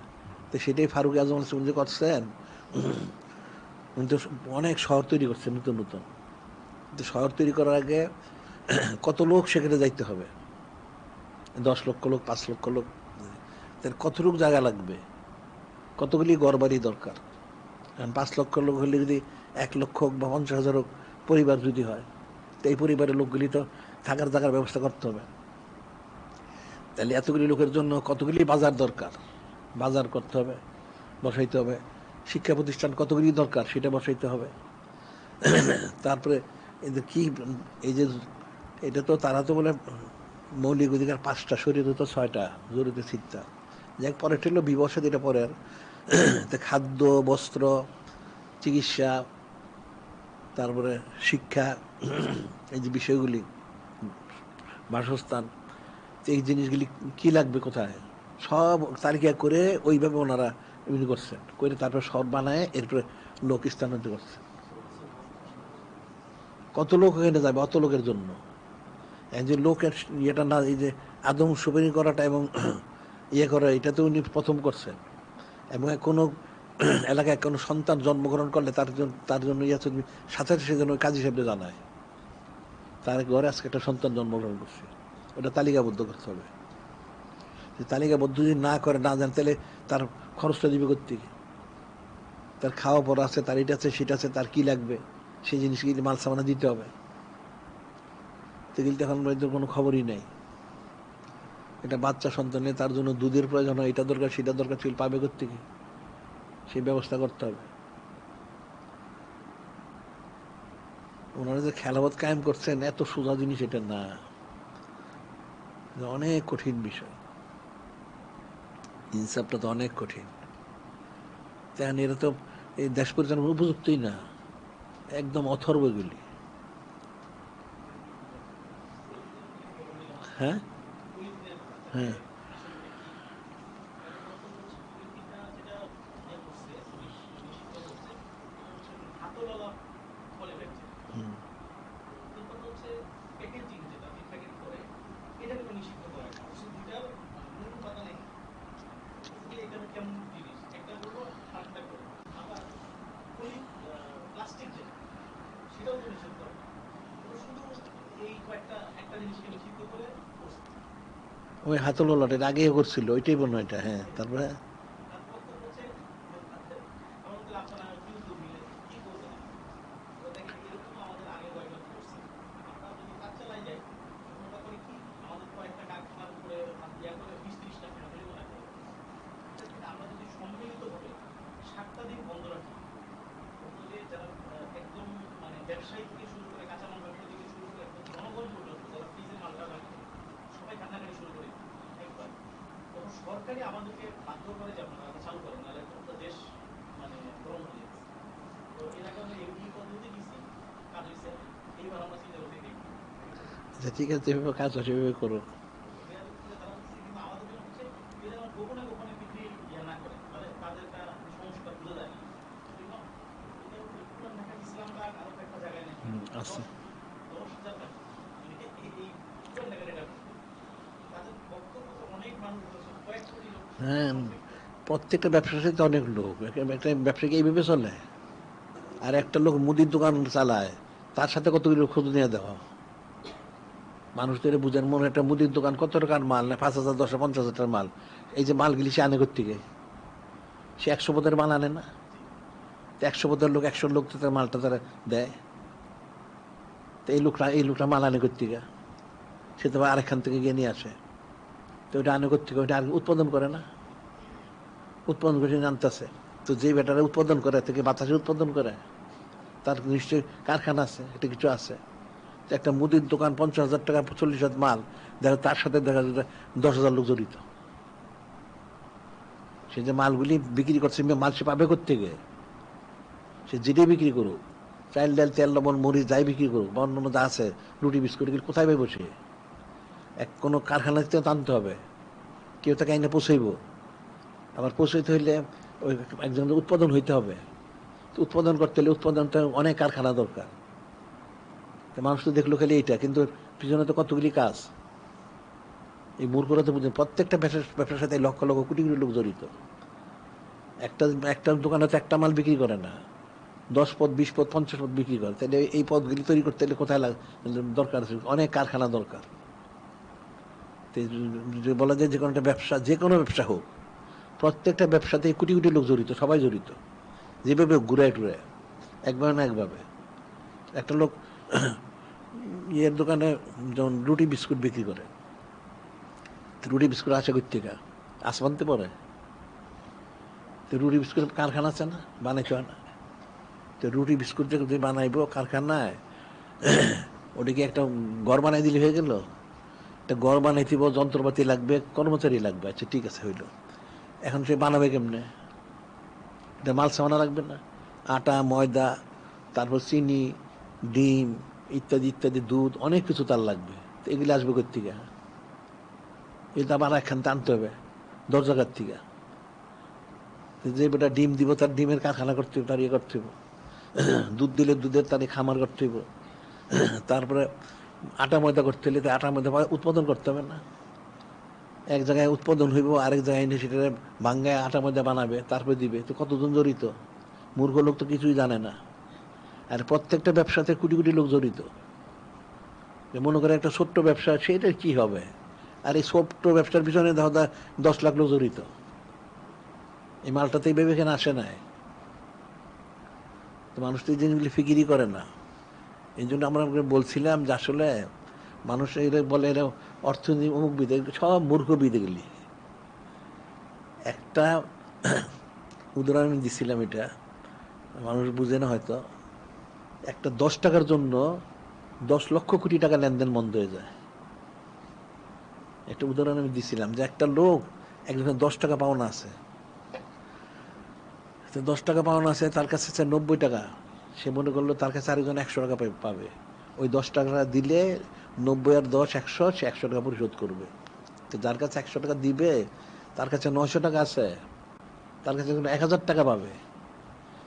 তো সেটাই ফারুক আজম যে করছেন। উনি তো অনেক শহর তৈরি করছেন, নতুন নতুন। কিন্তু শহর তৈরি করার আগে কত লোক সেখানে যাইতে হবে? 10 লক্ষ লোক, 5 লক্ষ লোক, তার কতটুকু জায়গা লাগবে? কতগুলি ঘরবাড়ি দরকার? কারণ 5 লক্ষ লোক হলে যদি 1 লক্ষ হোক বা 50,000 হোক পরিবার যদি হয়, তো এই পরিবারের লোকগুলি তো থাকার জায়গার ব্যবস্থা করতে হবে। তাহলে এতগুলি লোকের জন্য কতগুলি বাজার দরকার? বাজার করতে হবে, বসাইতে হবে। শিক্ষা প্রতিষ্ঠান কতগুলি দরকার, সেটা বসাইতে হবে। তারপরে এদের কি, এই যে এটা তো তারা তো বলে মৌলিক অধিকার 5টা, শরীরে তো 6টা, জরুরি 6টা। যাক, পরেরটা হলো বিবসা, যেটা পরের। খাদ্য, বস্ত্র, চিকিৎসা, তারপরে শিক্ষা, এই যে বিষয়গুলি, বাসস্থান, এই জিনিসগুলি কি লাগবে, কোথায়, সব তালিকা করে ওইভাবে ওনারা এমনি করছেন, করে তারপর সব বানায় এরপরে লোক স্থানান্তর করছেন। কত লোক এখানে যাবে অত লোকের জন্য? এই যে লোকের ইয়েটা না, এই যে আদম শুভেরি করাটা এবং ইয়ে করা, এটা তো উনি প্রথম করছেন। এবং কোনো এলাকায় কোনো সন্তান জন্মগ্রহণ করলে তার জন্য ইয়ে সাথে সাথে সেজন্য কাজী সাহেবকে জানায় তার ঘরে আজকে একটা সন্তান জন্মগ্রহণ করছে, ওটা তালিকাবদ্ধ করতে হবে। তালিকাবদ্ধ যদি না করে, না জানে, তাহলে তার খরচটা দিবে কোত্থেকে? তার খাওয়া পড়া আছে, তার এটা আছে, সেটা আছে, তার কি লাগবে সেই জিনিসগুলি মাল সামানা দিতে হবে। সেগুলি তো এখন কোনো খবরই নেই। এটা বাচ্চা সন্তানে তার জন্য দুধের প্রয়োজন হয়, এটা দরকার, সেটা দরকার, সেগুলি পাবে কোত্থেকে? সেই ব্যবস্থা করতে হবে। ওনারা যে খেলাফত কায়েম করছেন, এত সোজা জিনিস এটা না, অনেক কঠিন বিষয়। ইনসাফটা তো অনেক কঠিন। তেমন এরা তো এই দেশ পরিচালনার উপযুক্তই না, একদম অথর্ব এগুলি। হ্যাঁ, হ্যাঁ, হুম। ওই হাতলওয়ালাটা আগেও করছিল, ওইটাই বন্য এটা। হ্যাঁ, তারপরে আচ্ছা ঠিক আছে, যেভাবে কাজ হয় সেভাবে করো। আচ্ছা হ্যাঁ, প্রত্যেকটা ব্যবসার সাথে অনেক লোক, একটা ব্যবসাকে এইভাবে চলে। আর একটা লোক মুদির দোকান চালায়, তার সাথে কতগুলো খোঁজ নিয়ে দেওয়া। মানুষদের বুঝেন, মনে হয় একটা মুদির দোকান কত টাকার মাল, না 5,000 10,000 50,000 টাকার মাল, এই যে মালগুলি সে আনে থেকে, সে 100 পদের মাল আনে না? 100 পদের লোক 100 লোক তো তার মালটা তারা দেয়। তো এই লোকটা মাল আনে থেকে, সে তো আরেকখান থেকে গিয়ে নিয়ে আসে। তো ওইটা আনে থেকে, ওইটা আর উৎপাদন করে না, উৎপাদন করে আনতেছে। তো যে বেটারা উৎপাদন করে থেকে বাতাসে উৎপাদন করে, তার নিশ্চয়ই কারখানা আছে, এটা কিছু আছে। একটা মুদির দোকান 50,000 টাকা 40,000 মাল, দেখা তার সাথে দেখা যায় 10,000 লোক জড়িত। সে যে মালগুলি বিক্রি করছে, মাল সে পাবে থেকে, সে যেটাই বিক্রি করুক, চাল ডাল তেল লবণ মরিচ যাই বিক্রি করুক, বা অন্য যা আছে রুটি বিস্কুট, এগুলি কোথায় পাইব সে? কোনো কারখানা থেকে টানতে হবে, কেউ তাকে আইনে পৌঁছাইব। আবার পৌঁছাইতে হইলে ওই একজন উৎপাদন হইতে হবে। উৎপাদন করতে হলে উৎপাদনটা অনেক কারখানা দরকার। মানুষ তো দেখলো খালি এইটা, কিন্তু পিছনে তো কতগুলি কাজ। এই মূর্খরা তো বুঝেন, প্রত্যেকটা ব্যবসার সাথে লক্ষ লক্ষ কোটি কোটি লোক জড়িত। একটা একটা দোকানে তো একটা মাল বিক্রি করে না, 10 পদ 20 পদ 50 পদ বিক্রি করে। তাহলে এই পদগুলি তৈরি করতে হলে কোথায় দরকার আছে? অনেক কারখানা দরকার। বলা যায় যে কোনো একটা ব্যবসা, যে কোনো ব্যবসা হোক, প্রত্যেকটা ব্যবসাতে কোটি কোটি লোক জড়িত, সবাই জড়িত, যেভাবে ঘুরে টুরে, একভাবে না একভাবে। একটা লোক ইয়ের দোকানে যেমন রুটি বিস্কুট বিক্রি করে, রুটি বিস্কুট আসে থেকে, আসমানতে পড়ে। তো রুটি বিস্কুটের কারখানা আছে না, বানাইতে হয় না? তো রুটি বিস্কুট যে বানাইবো কারখানায়, ওটাকে একটা ঘর বানাই দিলে হয়ে গেল? একটা ঘর বানাইতেব, যন্ত্রপাতি লাগবে, কর্মচারী লাগবে, আচ্ছা ঠিক আছে হইল। এখন সে বানাবে কেমনে? এটা মাল সামানা লাগবে না? আটা ময়দা, তারপর চিনি, ডিম ইত্যাদি ইত্যাদি, দুধ, অনেক কিছু তার লাগবে। তো এগুলি আসবে কোথেকে? এটা আবার একখান টানতে হবে 10 জায়গার থেকে। যে বেটা ডিম দিব, তার ডিমের কারখানা করতে হবে, তার ইয়ে করতে হবে। দুধ দিলে দুধের তার খামার করতে হবে। তারপরে আটা ময়দা করতে হলে আটা ময়দা উৎপাদন করতে হবে না? এক জায়গায় উৎপাদন হইব, আরেক জায়গায় এনে সেটা ভাঙ্গায় আটা ময়দা বানাবে, তারপরে দিবে। তো কতজন জড়িত? মূর্খ লোক তো কিছুই জানে না। আর প্রত্যেকটা ব্যবসাতে কোটি কোটি লোক জড়িত। মনে করে একটা ছোট্ট ব্যবসা, সেটা কি হবে? আর এই ছোট্ট ব্যবসার পিছনে দেখা 10 লাখ লোক জড়িত। এই মালটাতে এইভাবে এখানে আসে নাই। তো মানুষ তো এই জিনিসগুলি ফিকিরই করে না। এই জন্য আমরা বলছিলাম যে আসলে মানুষ এরা বলে এরা অর্থনীতি অমুক বিদে, সব মূর্খ বিদে গেলি। একটা উদাহরণ দিছিলাম, এটা মানুষ বুঝে না হয়তো। একটা 10 টাকার জন্য 10 লক্ষ কোটি টাকা লেনদেন বন্ধ হয়ে যায়। একটা উদাহরণ আমি দিছিলাম যে একটা লোক, একজনের 10 টাকা পাওনা আছে, 10 টাকা পাওনা আছে, তার কাছে 90 টাকা। সে মনে করলো তার কাছে আরেকজন 100 টাকা পাবে। ওই 10 টাকা দিলে 90 আর 10 100, সে 100 টাকা পরিশোধ করবে। তো যার কাছে 100 টাকা দিবে, তার কাছে 900 টাকা আছে, তার কাছে 1000 টাকা পাবে।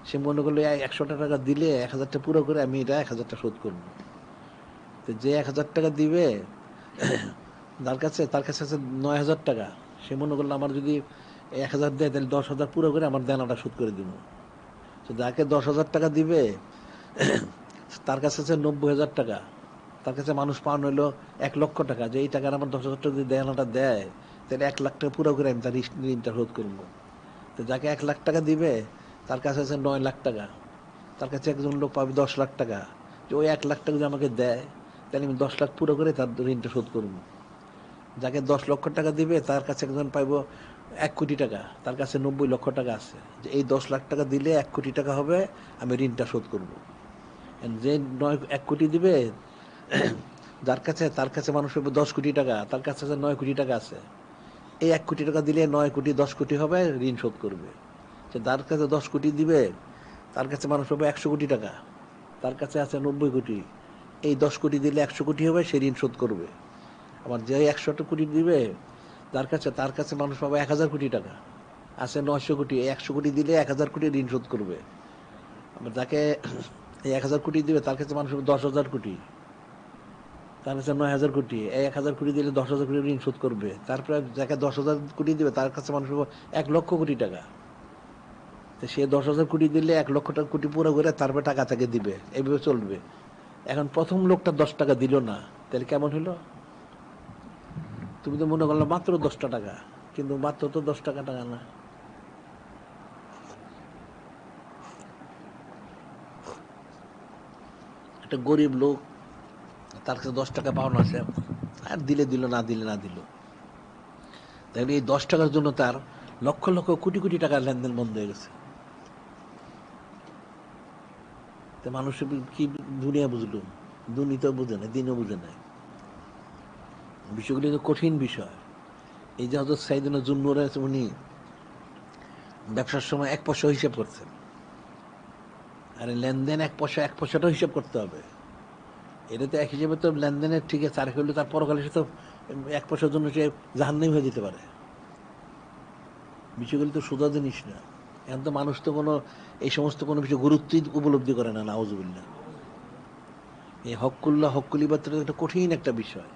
সে মনে করলো 100 টাকা দিলে 1000টা পুরো করে আমি এটা 1000টা শোধ করবো। তো যে 1000 টাকা দিবে, তার কাছে আছে 9,000 টাকা। সে মনে করলো আমার যদি 1000 দেয়, তাহলে 10,000 পুরো করে আমার দেনাটা শোধ করে দিব। তো যাকে 10,000 টাকা দিবে, তার কাছে আছে 90,000 টাকা। তার কাছে মানুষ পাওয়ানো হলো 1 লক্ষ টাকা, যে এই টাকার আমার 10,000 টাকা যদি দেনাটা দেয়, তাহলে 1 লাখ টাকা পুরো করে আমি তার ঋণটা শোধ করবো। তো যাকে 1 লাখ টাকা দিবে, তার কাছে আছে 9 লাখ টাকা। তার কাছে একজন লোক পাবে 10 লাখ টাকা, যে ওই 1 লাখ টাকা যদি আমাকে দেয়, তাহলে আমি 10 লাখ পুরো করে তার ঋণটা শোধ করবো। যাকে 10 লক্ষ টাকা দিবে, তার কাছে একজন পাইব 1 কোটি টাকা, তার কাছে 90 লক্ষ টাকা আছে, যে এই 10 লাখ টাকা দিলে 1 কোটি টাকা হবে, আমি ঋণটা শোধ করবো। যে 1 কোটি দিবে, তার কাছে মানুষ পাবে 10 কোটি টাকা, তার কাছে 9 কোটি টাকা আছে। এই 1 কোটি টাকা দিলে 9 কোটি 10 কোটি হবে, ঋণ শোধ করবে। যার কাছে 10 কোটি দিবে, তার কাছে মানুষ পাবে 100 কোটি টাকা, তার কাছে আছে 90 কোটি। এই 10 কোটি দিলে 100 কোটি হবে, সে ঋণ শোধ করবে। আবার যে 100 কোটি দিবে তার কাছে মানুষ পাবে 1000 কোটি টাকা, আছে 900 কোটি। এই 100 কোটি দিলে 1000 কোটি ঋণ শোধ করবে। আবার যাকে এই 1000 কোটি দিবে তার কাছে মানুষ 10,000 কোটি, তার কাছে 9,000 কোটি। এই 1000 কোটি দিলে 10,000 কোটি ঋণ শোধ করবে। তারপরে যাকে 10,000 কোটি দিবে তার কাছে মানুষ 1,00,000 কোটি টাকা। তো সে 10,000 কোটি দিলে 1,00,000 কোটি পুরো করে তারপরে টাকা তাকে দিবে, এইভাবে চলবে। এখন প্রথম লোকটা 10 টাকা দিল না, তাহলে কেমন হলো? তুমি তো মনে করলো মাত্র 10টা টাকা, কিন্তু মাত্র তো 10 টাকা টাকা না। একটা গরিব লোক, তার কাছে 10 টাকা পাওনা আছে, আর দিলে দিল, না দিলে না দিল। তাহলে এই 10 টাকার জন্য তার লক্ষ লক্ষ কোটি কোটি টাকার লেনদেন বন্ধ হয়ে গেছে। তো মানুষের কি দুনিয়া বুঝলো? দুনিয়াও বুঝে না, দিনও বুঝে না। বিষয়গুলি তো কঠিন বিষয়। এই যে হজরত সাইয়েদনা যুন্নুরা, উনি ব্যবসার সময় 1 পয়সা হিসাব করছেন। আরে লেনদেন 1 পয়সা, 1 পয়সাটাও হিসাব করতে হবে। এটা তো এক হিসেবে তো লেনদেনের ঠিক আছে, আর হলে তার পরকালে সে তো 1 পয়সার জন্য সে জাহান্নামী হয়ে যেতে পারে। বিষয়গুলি তো সোজা জিনিস না। এখন তো মানুষ তো কোনো এই সমস্ত কোনো বিষয় গুরুত্বই উপলব্ধি করে না, নাউজুবিল্লাহ। এই হক্কুল্লাহ হক্কুল ইবাদত একটা কঠিন একটা বিষয়।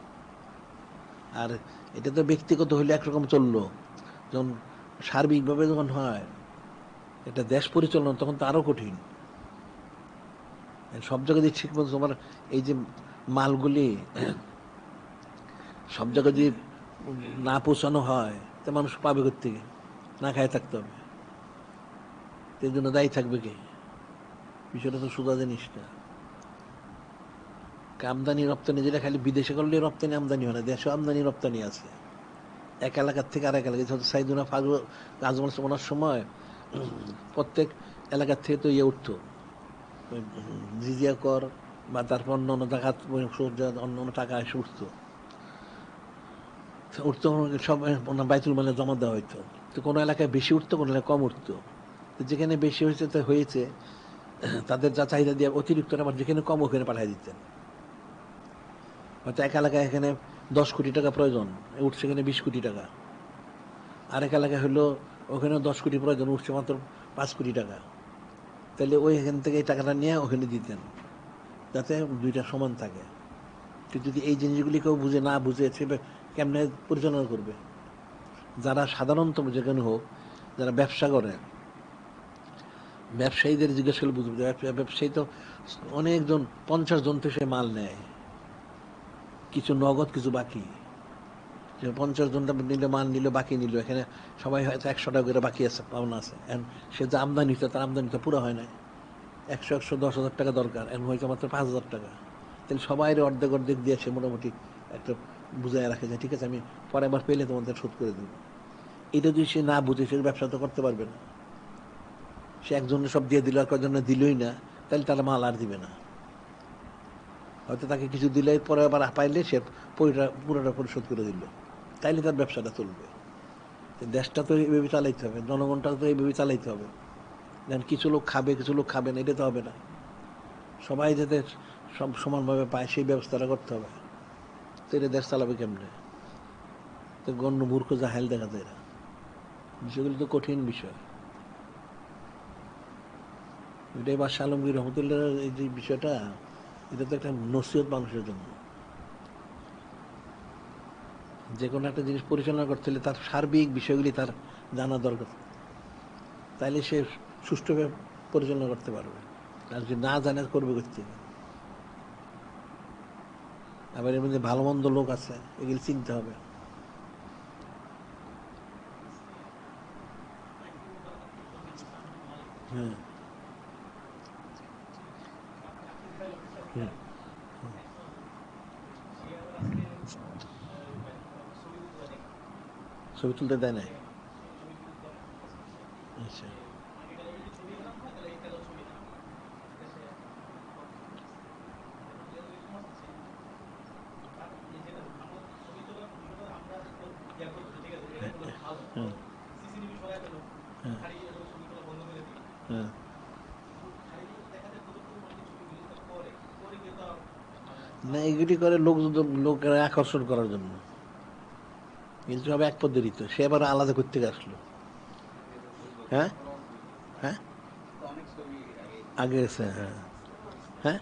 আর এটা তো ব্যক্তিগত হলে একরকম চললো, যখন সার্বিকভাবে যখন হয় এটা দেশ পরিচালনা, তখন তো আরো কঠিন। সব জায়গায় ঠিক মতো তোমার এই যে মালগুলি সব জায়গায় যদি না পৌঁছানো হয়, তা মানুষ পাবে কোত্থেকে? না খায় থাকতে হবে। এর জন্য দায়ী থাকবে কে? বিষয়টা তো সোজা জিনিস না। আমদানি রপ্তানি যেটা খালি বিদেশে করলে রপ্তানি আমদানি হয় না, দেশে আমদানি রপ্তানি আছে। এক এলাকার থেকে আর এক এলাকায়, যেহেতু সাইদুনা ফাজল আজমল ওনার সময় প্রত্যেক এলাকার থেকে তো ইয়ে উঠতো, জিজিয়া কর বা তারপর অন্য অন্য জায়গা অন্য অন্য টাকা এসে উঠতো। উঠতো সব বাইতুল মালে জমা দেওয়া হইতো। তো কোনো এলাকায় বেশি উঠতো, কোনো এলাকায় কম উঠতো। তো যেখানে বেশি হয়েছে তো হয়েছে, তাদের যা চাহিদা দিয়ে অতিরিক্ত আবার যেখানে কম ওখানে পাঠিয়ে দিতেন। হয়তো এক এলাকায় এখানে 10 কোটি টাকা প্রয়োজন, উঠছে এখানে 20 কোটি টাকা। আরেক এলাকায় হলো ওখানে 10 কোটি প্রয়োজন, উঠছে মাত্র 5 কোটি টাকা। তাহলে ওই এখান থেকে এই টাকাটা নিয়ে ওখানে দিতেন, যাতে দুইটা সমান থাকে। কিন্তু যদি এই জিনিসগুলি কেউ বুঝে না বুঝে, সে কেমনে পরিচালনা করবে? যারা সাধারণত যেখানে হোক, যারা ব্যবসা করে, ব্যবসায়ীদের জিজ্ঞেস করলে বুঝবে। ব্যবসায়ী তো অনেকজন, 50 জন তো সে মাল নেয়, কিছু নগদ কিছু বাকি। 50 জনটা নিলে মাল নিল, বাকি নিল, এখানে সবাই হয়তো 100 টাকা করে বাকি আছে, পাওনা আছে। এখন সে যে আমদানি হচ্ছে, তার আমদানিটা পুরো হয় না। 110,000 টাকা দরকার, এখন হয়েছে মাত্র 5,000 টাকা। তাহলে সবাই অর্ধেক অর্ধেক দিয়ে সে মোটামুটি একটা বুঝায় রাখে যে ঠিক আছে, আমি পরে আবার পেলে তোমাদের শোধ করে দেবো। এটা যদি সে না বুঝে, সে ব্যবসা তো করতে পারবে না। সে একজনের সব দিয়ে দিল, আর কয়েকজনে দিলই না, তাহলে তারা মাল আর দিবে না। হয়তো তাকে কিছু দিলে পরে আবার পাইলে সে পুরোটা পরিশোধ করে দিল, তাইলে তার ব্যবসাটা চলবে। দেশটা তো এইভাবে চালাইতে হবে, জনগণটা তো এইভাবে চালাইতে হবে। যেন কিছু লোক খাবে, কিছু লোক খাবে না, এটা তো হবে না। সবাই যাতে সব সমানভাবে পায়, সেই ব্যবস্থাটা করতে হবে। তো এটা দেশ চালাবে কেমনে? তো গণ্য মূর্খ জাহেল দেখা যায় এরা। বিষয়গুলো তো কঠিন বিষয়। এটাই বাদশাহ আলমগীর রহমতুল্লাহ এই যে বিষয়টা, এটা তো একটা নসিহত মানুষের জন্য। যে কোনো একটা জিনিস পরিচালনা করতে হলে তার সার্বিক বিষয়গুলি তার জানা দরকার, তাইলে সে সুষ্ঠুভাবে পরিচালনা করতে পারবে। আর যদি না জানে, করবে করতে। আবার এর মধ্যে ভালো মন্দ লোক আছে, এগুলি চিনতে হবে। হ্যাঁ, হ্যাঁ, ছবি তুলতে দেয় নাই। আচ্ছা, হ্যাঁ, হ্যাঁ, হ্যাঁ, না, এগুলি করে লোকের আকর্ষণ করার জন্য। কিন্তু সব এক পদ্ধতি, তো সে আবার আলাদা করতে আসলো। হ্যাঁ হ্যাঁ, আগে গেছে, হ্যাঁ হ্যাঁ,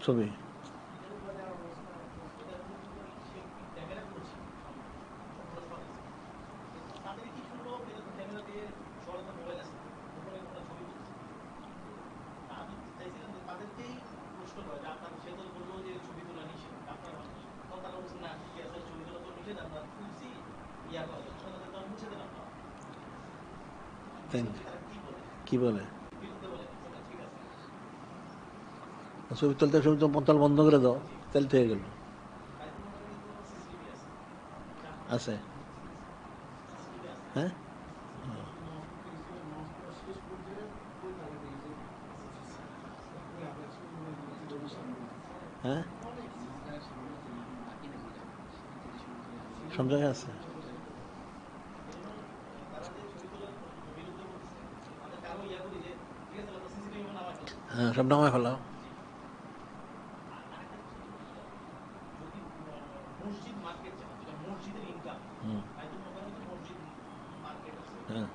ছবি। তাই কি বলে? ছবি তুলতে ছবি তো পন্তাল বন্ধ করে দাও, তাহলে তো হয়ে গেল। আছে, হ্যাঁ হ্যাঁ, সব জায়গায় আছে। হ্যাঁ, সব নামায় ফেলাও। হুম, হ্যাঁ।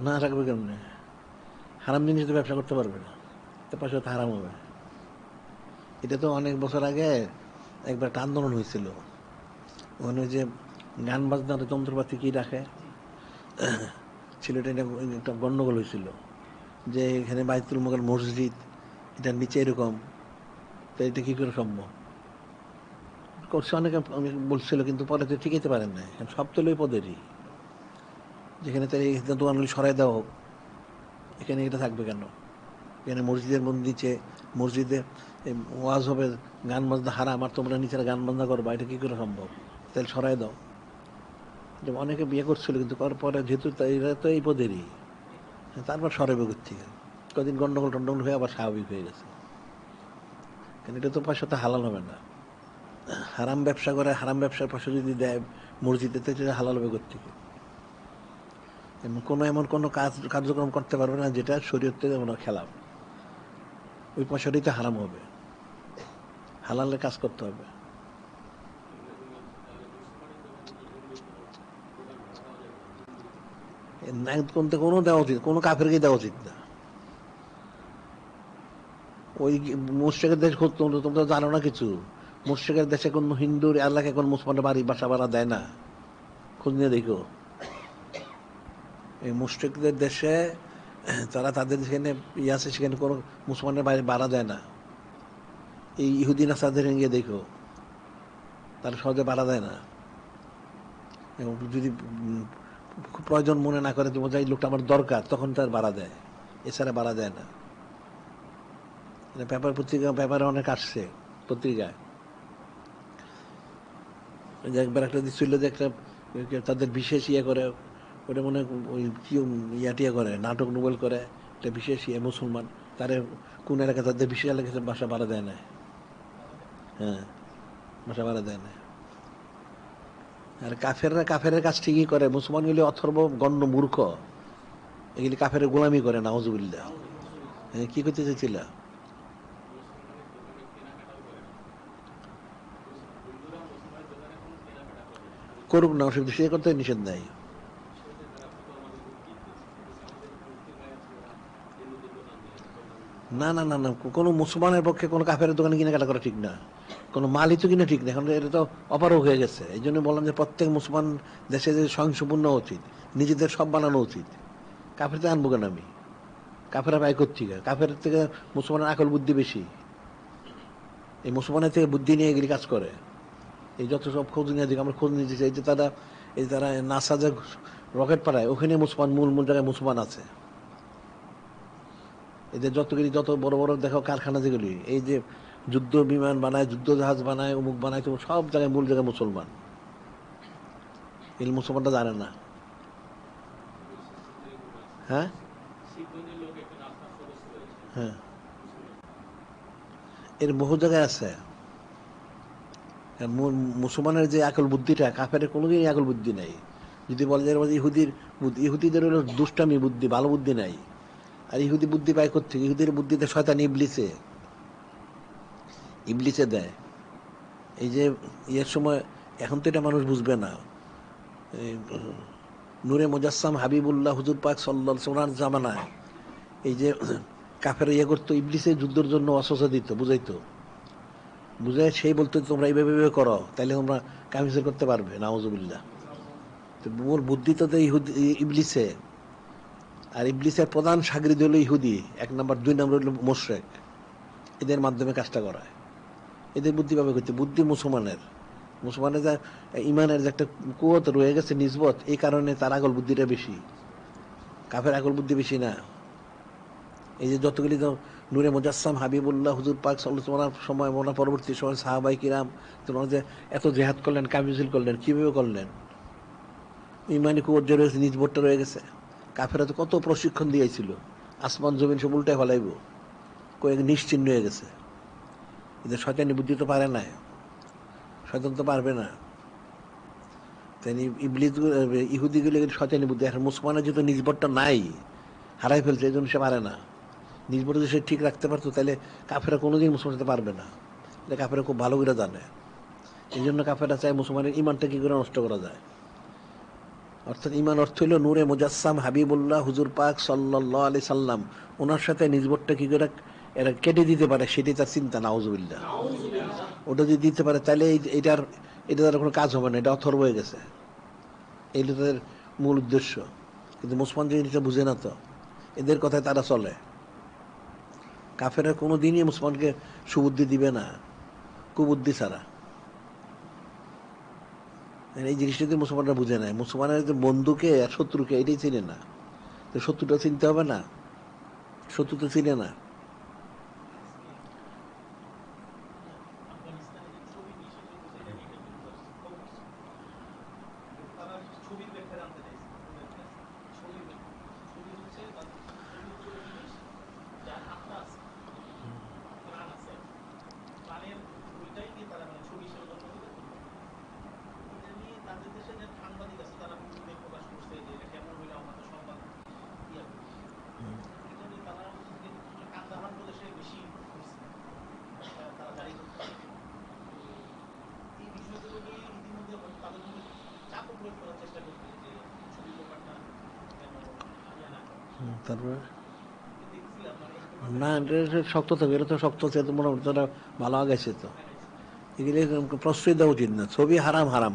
না রাখবে কেমনে? হারাম জিনিস তো ব্যবসা করতে পারবে না, তো পয়সা তো হারাম হবে। এটা তো অনেক বছর আগে একবার একটা আন্দোলন হয়েছিল। ওখানে ওই যে গান বাজনার যন্ত্রপাতি কি রাখে, সিলেটে একটা গন্ডগোল হয়েছিল যে এখানে বাইতুল মোকার মসজিদ, এটার নিচে এরকম, তো এটা কি করে সম্ভব? করছে অনেকে, অনেক বলছিল, কিন্তু পরে তো ঠিকাইতে পারেন না, সব তো ওই পদেরই। যেখানে তাই দোকানগুলি সরাই দেওয়া হোক, এখানে এটা থাকবে কেন? এখানে মসজিদের নিচে, মসজিদে ওয়াজ হবে, গান বাজনা হারাম, আর তোমরা নিচের গান বাজনা করবা, এটা কি করে সম্ভব? তাহলে সরাই দাও। যে অনেকে বিয়ে করছিল, কিন্তু করার পরে যেহেতু এরা তো এই পদেরই, তারপর সরাইবে থেকে কদিন গন্ডগোল টন্ডগোল হয়ে আবার স্বাভাবিক হয়ে গেছে। কারণ এটা তো পয়সা তো হালাল হবে না। হারাম ব্যবসা করে, হারাম ব্যবসার পয়সা যদি দেয় মসজিদে, তো এটা হালাল হবে থেকে? এমন কোনো কার্যক্রম করতে পারবে না যেটা শরীয়ত থেকে আমরা খেলাম, ওই পয়সাটাই তো হারাম হবে। হালালের কাজ করতে হবে। কোনো দেওয়া উচিত, কোনো কাফেরকে দেওয়া উচিত না। ওই মুশরিকের দেশ খোঁজ, তোমরা তো জানো না কিছু। মুশরিকের দেশে কোন হিন্দুর এলাকায় কোন মুসলমানের বাড়ি বাসা ভাড়া দেয় না, খোঁজ নিয়ে দেখো। এই মুশরিকদের দেশে তারা তাদের যেখানে আছে সেখানে কোনো মুসলমানের বাড়ি ভাড়া দেয় না। এই ইহুদিন আসাদের গিয়ে দেখো, তারা সহজে ভাড়া দেয় না। এবং যদি খুব প্রয়োজন মনে না করে, তোমার এই লোকটা আমার দরকার, তখন তার ভাড়া দেয়, এছাড়া ভাড়া দেয় না। পেপার পত্রিকা, পেপারে অনেক আসছে পত্রিকায়। যে একবার একটা দিচ্ছিল যে একটা তাদের বিশেষ ইয়ে করে, ওটা মনে হয় ওই কি ইয়াটিয়া করে, নাটক নোবেল করে, একটা বিশেষ ইয়ে মুসলমান, তারে কোন এলাকা তাদের বিশেষ এলাকাতে বাসা ভাড়া দেয় না। হ্যাঁ, বাসা ভাড়া দেয় না। আর কাফেররা কাফেরের কাজ ঠিকই করে, মুসলমানগুলি অথর্ব গণ্য মূর্খ, এগুলি কাফের গোলামি করে, নাউজুবিল্লাহ। হ্যাঁ, কি করতে চাইছিল? করুক না, অসুবিধা, সে করতে নিষেধ নাই। না না না না, কোনো মুসলমানের পক্ষে কোনো কাফের দোকানে কেনাকাটা করা ঠিক না, কোনো মালই তো কিনা ঠিক না। এখন এটা তো অপারক হয়ে গেছে। এই জন্য বললাম যে প্রত্যেক মুসলমান দেশে যে স্বয়ংসম্পূর্ণ উচিত, নিজেদের সব বানানো উচিত। কাফের থেকে আনবো কেন আমি? কাফেরা পায় কোত্থেকে? কাফের থেকে মুসলমানের আকল বুদ্ধি বেশি। এই মুসলমানের থেকে বুদ্ধি নিয়ে এগুলি কাজ করে। এই যত সব খোঁজ নিয়ে দিকে আমরা খোঁজ নিতে চাই যে তারা, এই তারা নাসা যে রকেট পাঠায়, ওখানে মুসলমান, মূল মূল জায়গায় মুসলমান আছে। এদের যতগুলি, যত বড় বড় দেখো কারখানা যেগুলি, এই যে যুদ্ধ বিমান বানায়, যুদ্ধ জাহাজ বানায়, অমুক বানায়, তো সব জায়গায় মূল জায়গায় মুসলমান। এই মুসলমানটা জানে না। হ্যাঁ হ্যাঁ, এর বহু জায়গায় আছে। মুসলমানের যে আকল বুদ্ধিটা, কাফের কোনোদিনই আকল বুদ্ধি নেই। যদি বলা যায় ইহুদির বুদ্ধি, ইহুদিদের হলো দুষ্টামি বুদ্ধি, ভালো বুদ্ধি নাই। আর ইহুদি বুদ্ধি পায় কোত্থেকে? ইহুদির বুদ্ধিতে শয়তান ইবলিসে ইবলিসে দেয়। এই যে ইয়ের সময়, এখন তো এটা মানুষ বুঝবে না, এই নূরে মুজাসসাম হাবিবুল্লাহ হুজুর পাক সাল্লাল্লাহু আলাইহি ওয়াসাল্লাম জামানায় এই যে কাফের ইয়ে করতো, ইবলিসে যুদ্ধের জন্য অসহসা দিত, বুঝাইতো, বুঝে সেই বলতো তোমরা এইভাবে এইভাবে করো, তাইলে তোমরা কামিজের করতে পারবে, নাউজুবিল্লাহ। তো মূল বুদ্ধি তো ইহুদি ইবলিসে। আর ইবলিসের প্রধান সাগরিদ হলো ইহুদি, 1 নম্বর, 2 নম্বর হলো মুশরিক। এদের মাধ্যমে কাজটা করায়। এদের বুদ্ধি পাবে করতে, বুদ্ধি মুসলমানের, মুসলমানের যা ইমানের যে একটা কুয়ত রয়ে গেছে নিসবত, এই কারণে তার আগল বুদ্ধিটা বেশি, কাফের আগল বুদ্ধি বেশি না। এই যে যতগুলি তো নূরে মুজাসসাম হাবিবুল্লাহ হুজুর পাক সাল্লাল্লাহু আলাইহি ওয়াসাল্লাম সময়, ওনার পরবর্তী সময় সাহাবাই কিরাম, তোমরা যে এত জেহাদ করলেন, কামিজুল করলেন, কিভাবে করলেন? ইমানি কুয়ত যে রয়েছে, নিজবতটা রয়ে গেছে। কাফেরা তো কত প্রশিক্ষণ দিয়েছিল, আসমান জমিন সব উল্টায় ফেলাইব, কয়েক নিশ্চিহ্ন হয়ে গেছে। এদের শয়তানি বুদ্ধি তো পারে না, শয়তান তো পারবে না। তাই ইবলিস ইহুদিগুলো শয়তানি বুদ্ধি। আর মুসলমানের যেহেতু নিজবতটা নাই, হারাই ফেলছে, এই জন্য সে পারে না। নিজবত যদি সে ঠিক রাখতে পারতো, তাহলে কাফেরা কোনোদিন মুসলমান হতে পারবে না। এটা কাফেরা খুব ভালো করে জানে। এই জন্য কাফেরা চায় মুসলমানের ইমানটা কি করে নষ্ট করা যায়। অর্থাৎ ইমান অর্থ হইল নূরে মুজাসসাম হাবিবুল্লাহ হুজুর পাক সাল্লাল্লাহু আলাইহি সাল্লাম, ওনার সাথে নিজবতটা কি করে এরা কেটে দিতে পারে, সেটাই তার চিন্তা, নাউজুবিল্লাহ। ওটা যদি দিতে পারে, তাহলে এটা তার কোনো কাজ হবে না, এটা অথর্ব হয়ে গেছে। এই তাদের মূল উদ্দেশ্য। কিন্তু মুসলমান জিনিসটা বুঝে না তো, এদের কথায় তারা চলে। কাফেরা কোনো দিনই মুসলমানকে সুবুদ্ধি দিবে না, কুবুদ্ধি ছাড়া। এই জিনিসটা যদি মুসলমানরা বুঝে নেয়, মুসলমানের যে বন্ধুকে আর শত্রুকে এটাই চিনে না, তো শত্রুটা চিনতে হবে না, শত্রু তো চিনে না। তারপরে না, এটা শক্ত থাকবে, এটা তো শক্ত আছে, মোটামুটি তারা ভালো আগাইছে তো। এগুলি প্রশ্রয় দেওয়া উচিত না। ছবি হারাম হারাম,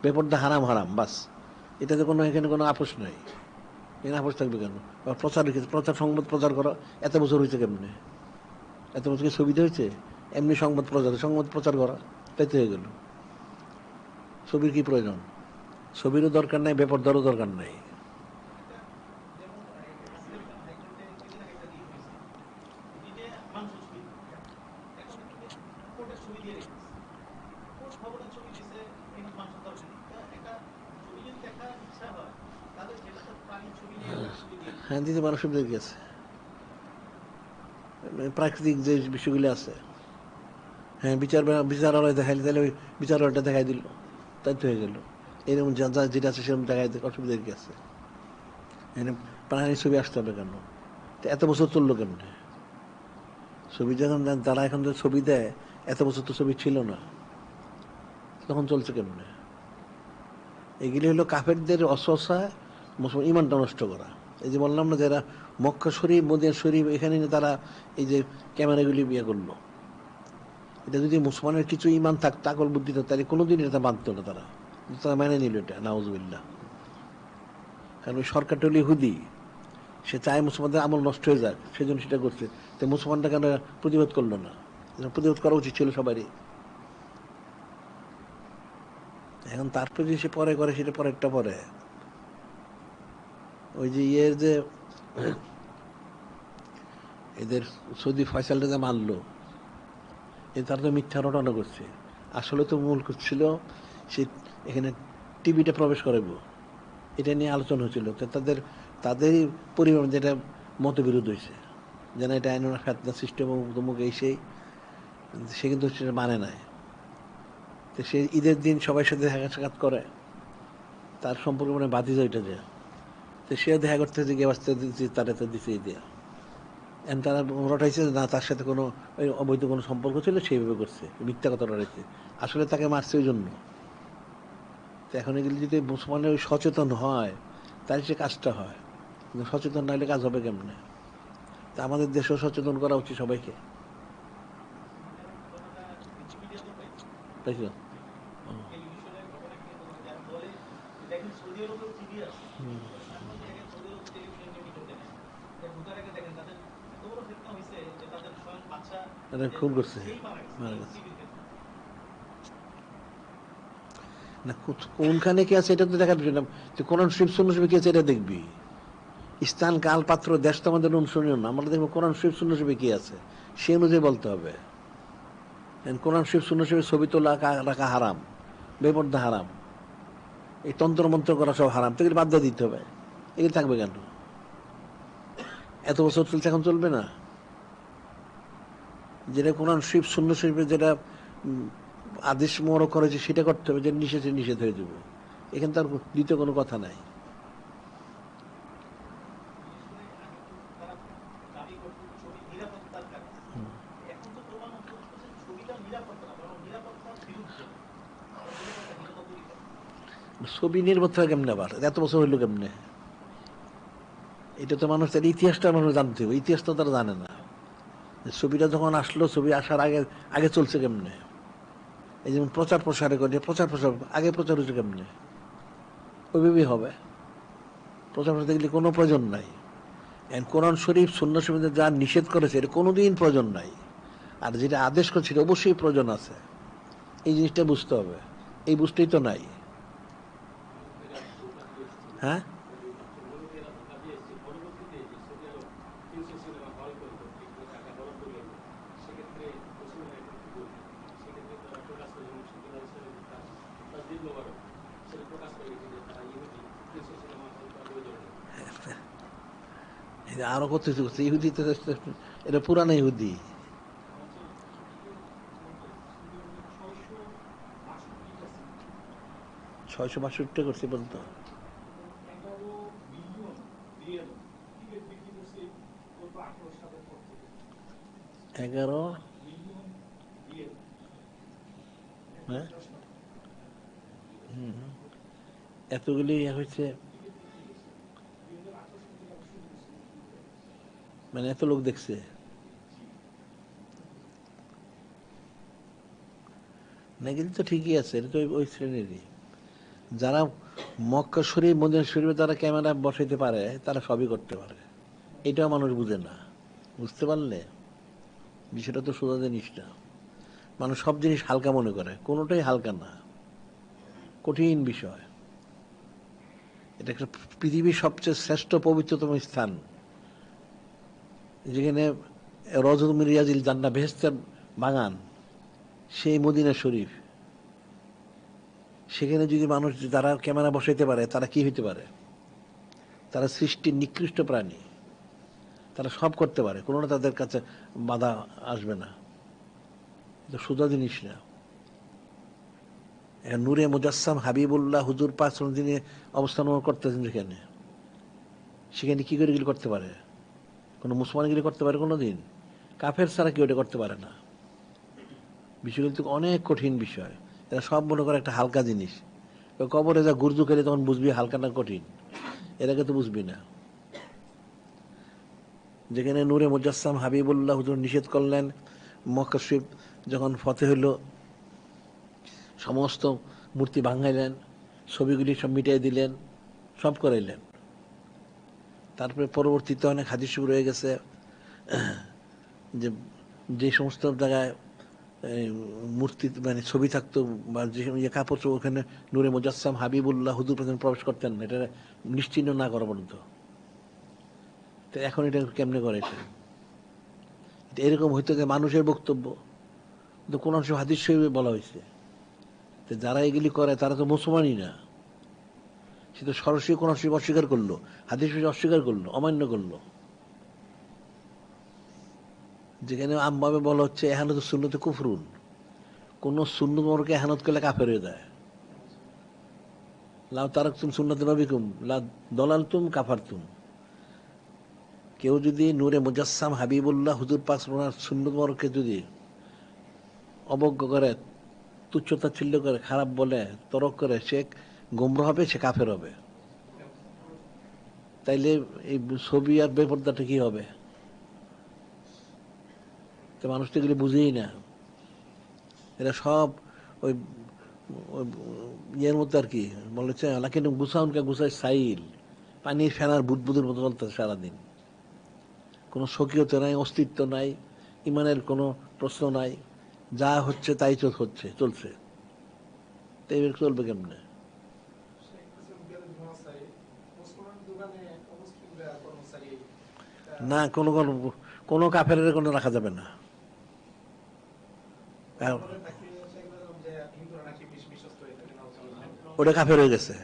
পেপারটা হারাম হারাম, বাস। এটাতে কোনো, এখানে কোনো আপোষ নাই। এখানে আপোষ থাকবে কেন? প্রচার সংবাদ প্রচার করো, এত বছর হয়েছে কেমনে? এত বছর কি ছবিতে হয়েছে? এমনি সংবাদ প্রচার করা, তাই তো হয়ে গেল। ছবির কি প্রয়োজন? ছবিরও দরকার নাই, বেপরদারও দরকার নাই। হ্যাঁ, দিতে পারার সুবিধা কি আছে? প্রাকৃতিক যে বিষয়গুলি আছে, হ্যাঁ, বিচারালয় দেখাইলে, তাহলে ওই বিচারালয়টা দেখাই দিল, তাই তো হয়ে গেল। এরকম যেটা আছে সেরকম দেখাই দিল, অসুবিধার কি আছে? এখানে প্রাণীর ছবি আসতে হবে কেন? তো এত বছর চললো কেমনে? ছবি যখন তারা এখন যে ছবি দেয়, এত বছর তো ছবি ছিল না, তখন চলছে কেমনে? এগুলি হলো কাফেরদের অসহসা, মুসলমান ইমানটা নষ্ট করা। এই যে বললাম না, যারা মক্কা শরীফ, মদিনা শরীফ, এখানে তারা এই যে ক্যামেরাগুলি বিয়ে করলো, এটা যদি মুসলমানের কিছু ইমান থাকতো, আকল বুদ্ধি থাকতো, তাহলে কোনোদিন এটা মানতো না তারা। তারা মেনে নিল এটা, নাউজুবিল্লাহ। কারণ ওই সরকারটা হলো ইহুদি, সে চায় মুসলমানদের আমল নষ্ট হয়ে যাক, সেজন্য সেটা করছে। তো মুসলমানরা কেন প্রতিবাদ করলো না? প্রতিবাদ করা উচিত ছিল সবারই। এখন তারপরে যে সে পরে করে, সেটা পরেরটা পরে। ওই যে ইয়ের যে এদের সৌদি ফয়সালটা যে মারলো, তারা তো মিথ্যা রটনা করছে। আসলে তো মূল ছিল সে এখানে টিভিটা প্রবেশ করাবো, এটা নিয়ে আলোচনা হয়েছিল। তো তাদেরই পরিবার যেটা মতবিরোধ হয়েছে, যেন এটা আইন ফেতনা সিস্টেম অমুক এই সেই, সে কিন্তু সেটা মানে নাই। তো সে ঈদের দিন সবার সাথে দেখা সাক্ষাৎ করে, তার সম্পর্কে মানে বাতিজা ওইটা যে, তো সেও দেখা করতে যে গিয়ে বাঁচতে দিচ্ছি তারা তো দিচ্ছে দিয়া, এখন তারা রটাইছে না তার সাথে কোনো ওই অবৈধ কোনো সম্পর্ক ছিল সেইভাবে করছে, মিথ্যা কথা রটাইছে, আসলে তাকে মারছে ওই জন্য। তো এখন এগুলি যদি মুসলমানের ওই সচেতন হয় তাহলে সে কাজটা হয়, কিন্তু সচেতন না হলে কাজ হবে কেমনে? তা আমাদের দেশেও সচেতন করা উচিত সবাইকে, তাই তো? খুন করছে, মারা গেছে না, কোনখানে কি আছে এটা তো দেখার বিষয় না, তুই কোরআন শরীফ সুন্নাহ শরীফে কি আছে এটা দেখবি। স্থান কাল পাত্র দেশ তো আমাদের অনুসরণীয় না, আমরা দেখবো কোরআন শরীফ সুন্নাহ শরীফে কি আছে সে অনুযায়ী বলতে হবে। কোরআন শরীফ সুন্নাহ শরীফে ছবি তোলা রাখা হারাম, বেপর্দা হারাম, এই তন্ত্র মন্ত্র করা সব হারাম, তো এগুলি বাদ দিয়ে দিতে হবে। এগুলি থাকবে কেন? এত বছর চলছে, এখন চলবে না? যেটা কোরআন শরীফ সুন্নাহ শরীফে যেটা আদেশ মোড়ক করেছে সেটা করতে হবে, যে নিষেধে নিষেধ হয়ে যাবে, এখানে তার দ্বিতীয় কোনো কথা নাই। ছবি নির্ভর হয় কেমনে, আবার এত বছর হইলো কেমনে? এটা তো মানুষ, তার ইতিহাসটা মানুষ জানতে হবে, ইতিহাস তো তারা জানে না। ছবিটা যখন আসলো, ছবি আসার আগে আগে চলছে কেমনে? এই যেমন প্রচার প্রসারে করে, প্রচার প্রসার আগে প্রচার হচ্ছে কেমনে? ওইভাবেই হবে। প্রচার প্রসার দেখলে কোনো প্রয়োজন নাই। কোরআন শরীফ সুন্নাহ শরীফে যা নিষেধ করেছে এটা কোনোদিন প্রয়োজন নাই, আর যেটা আদেশ করছে এটা অবশ্যই প্রয়োজন আছে। এই জিনিসটা বুঝতে হবে, এই বুঝতেই তো নাই। হ্যাঁ, আরো কত কিছু করছে ইহুদি তো, এটা পুরানো ইহুদি। 662 করছে বলতো। 11, হ্যাঁ, এতগুলি হয়েছে, মানে এত লোক দেখছে। না কিন্তু তো ঠিকই আছে, এটা তো ওই শ্রেণীরই। যারা মক্কা শরীফ মদিনা শরীফে তারা ক্যামেরা বসাইতে পারে, তারা সবই করতে পারে, এটাও মানুষ বুঝে না। বুঝতে পারলে বিষয়টা তো সোজা জিনিস না। মানুষ সব জিনিস হালকা মনে করে, কোনোটাই হালকা না, কঠিন বিষয়। এটা একটা পৃথিবীর সবচেয়ে শ্রেষ্ঠ পবিত্রতম স্থান, যেখানে রজত মিরিয়াজিল জান্নাহ বেহেশতের বাগান, সেই মদিনা শরীফ, সেখানে যদি মানুষ যারা ক্যামেরা বসাইতে পারে তারা কি হইতে পারে? তারা সৃষ্টির নিকৃষ্ট প্রাণী, তারা সব করতে পারে, কোনোটা তাদের কাছে বাধা আসবে না। এটা সোজা জিনিস না। নূরে মুজাসসাম হাবিবুল্লাহ হুজুর পাক তিনি অবস্থান করতেছেন যেখানে, সেখানে কি করে গিয়ে করতে পারে? কোনো মুসলমান গিয়ে করতে পারে কোনো দিন? কাফের ছাড়া কেউ এটা করতে পারে না। বিষয়গুলো তো অনেক কঠিন বিষয়, এরা সব মনে করে একটা হালকা জিনিস। কবরে যা গুরজু খেলে তখন বুঝবি হালকা না কঠিন, এটাকে তো বুঝবি না। যেখানে নূরে মুজাসসাম হাবিবুল্লাহ হুজুর নিষেধ করলেন, মক্কা শরীফ যখন ফতে হইল, সমস্ত মূর্তি ভাঙাইলেন, ছবিগুলি সব মিটাই দিলেন, সব করাইলেন। তারপরে পরবর্তীতে অনেক হাদিস শুরু হয়ে গেছে যে যে সমস্ত জায়গায় মূর্তি মানে ছবি থাকতো বা যে কাপড়, ওখানে নূরে মুজাসসাম হাবিবুল্লাহ হুজুর প্রবেশ করতেন না, এটা নিশ্চিহ্ন না করা পর্যন্ত। তো এখন এটা কেমনে করে? এটা এরকম হইতে গেলে মানুষের বক্তব্য, কিন্তু কোন অংশ হাদিস শরীফে বলা হয়েছে। তো যারা এগুলি করে তারা তো মুসলমানই না, সে তো সরাসরি কোন অংশ অস্বীকার করলো, হাদিস অস্বীকার করলো, অমান্য করলো। যেখানে আমভাবে বলা হচ্ছে এহানত সুন্নতে কুফরুন, কোন সুন্নত মরকে এহানত করলে কাফের হয়ে যায়। লাউ তারাকতুম সুন্নাতে নবিকুম লা দলালতুম কাফারতুম। কেউ যদি নূরে মুজাসসাম হাবিবুল্লাহ হুজুর পাক ওনার সুন্নত মোবারককে যদি অবজ্ঞ করে, তুচ্ছতাচ্ছিল্য করে, খারাপ বলে, তরক করে, সে গোমরাহ হবে, সে কাফের হবে। তাইলে এই ছবি আর বেপর্দাটা কি হবে? তো মানুষ তো এগুলি বুঝেই না। এরা সব ওই ওই ইয়ের মতো আর কি বলেছে, কিন্তু গুছাউনকে গুছায় সাইল, পানির ফেনার বুদবুদের মতো চলতেছে সারাদিন। কোনো স্বকীয়তা নাই, অস্তিত্ব নাই, ইমানের কোনো প্রশ্ন নাই, যা হচ্ছে তাই হচ্ছে, চলছে। তো এবার চলবে কেমনে? না, কোনো কোনো কাফের কোনো রাখা যাবে না। ওটা কাফের হয়ে গেছে,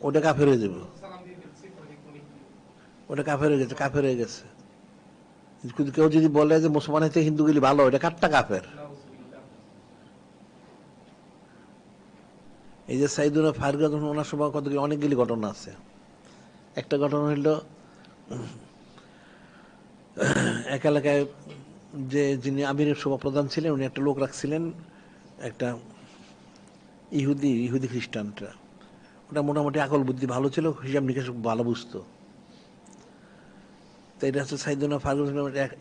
ওটা কাফের হয়ে যাবে, ওটা কাফের হয়ে গেছে, কাফের হয়ে গেছে। কিন্তু কেউ যদি বলে যে মুসলমানের থেকে হিন্দুগুলি ভালো, এটা কাটটা কাফের। এই যে সাইদুল ফারুক ওনার সময় কতগুলি অনেকগুলি ঘটনা আছে। একটা ঘটনা হইল, এক এলাকায় যে যিনি আমিরের সভাপ্রধান ছিলেন, উনি একটা লোক রাখছিলেন, একটা ইহুদি ইহুদি খ্রিস্টানটা। ওটা মোটামুটি আকল বুদ্ধি ভালো ছিল, হিসাব নিকাশ ভালো বুঝতো। তো এটা হচ্ছে সাইদুল্লাহ ফারুক।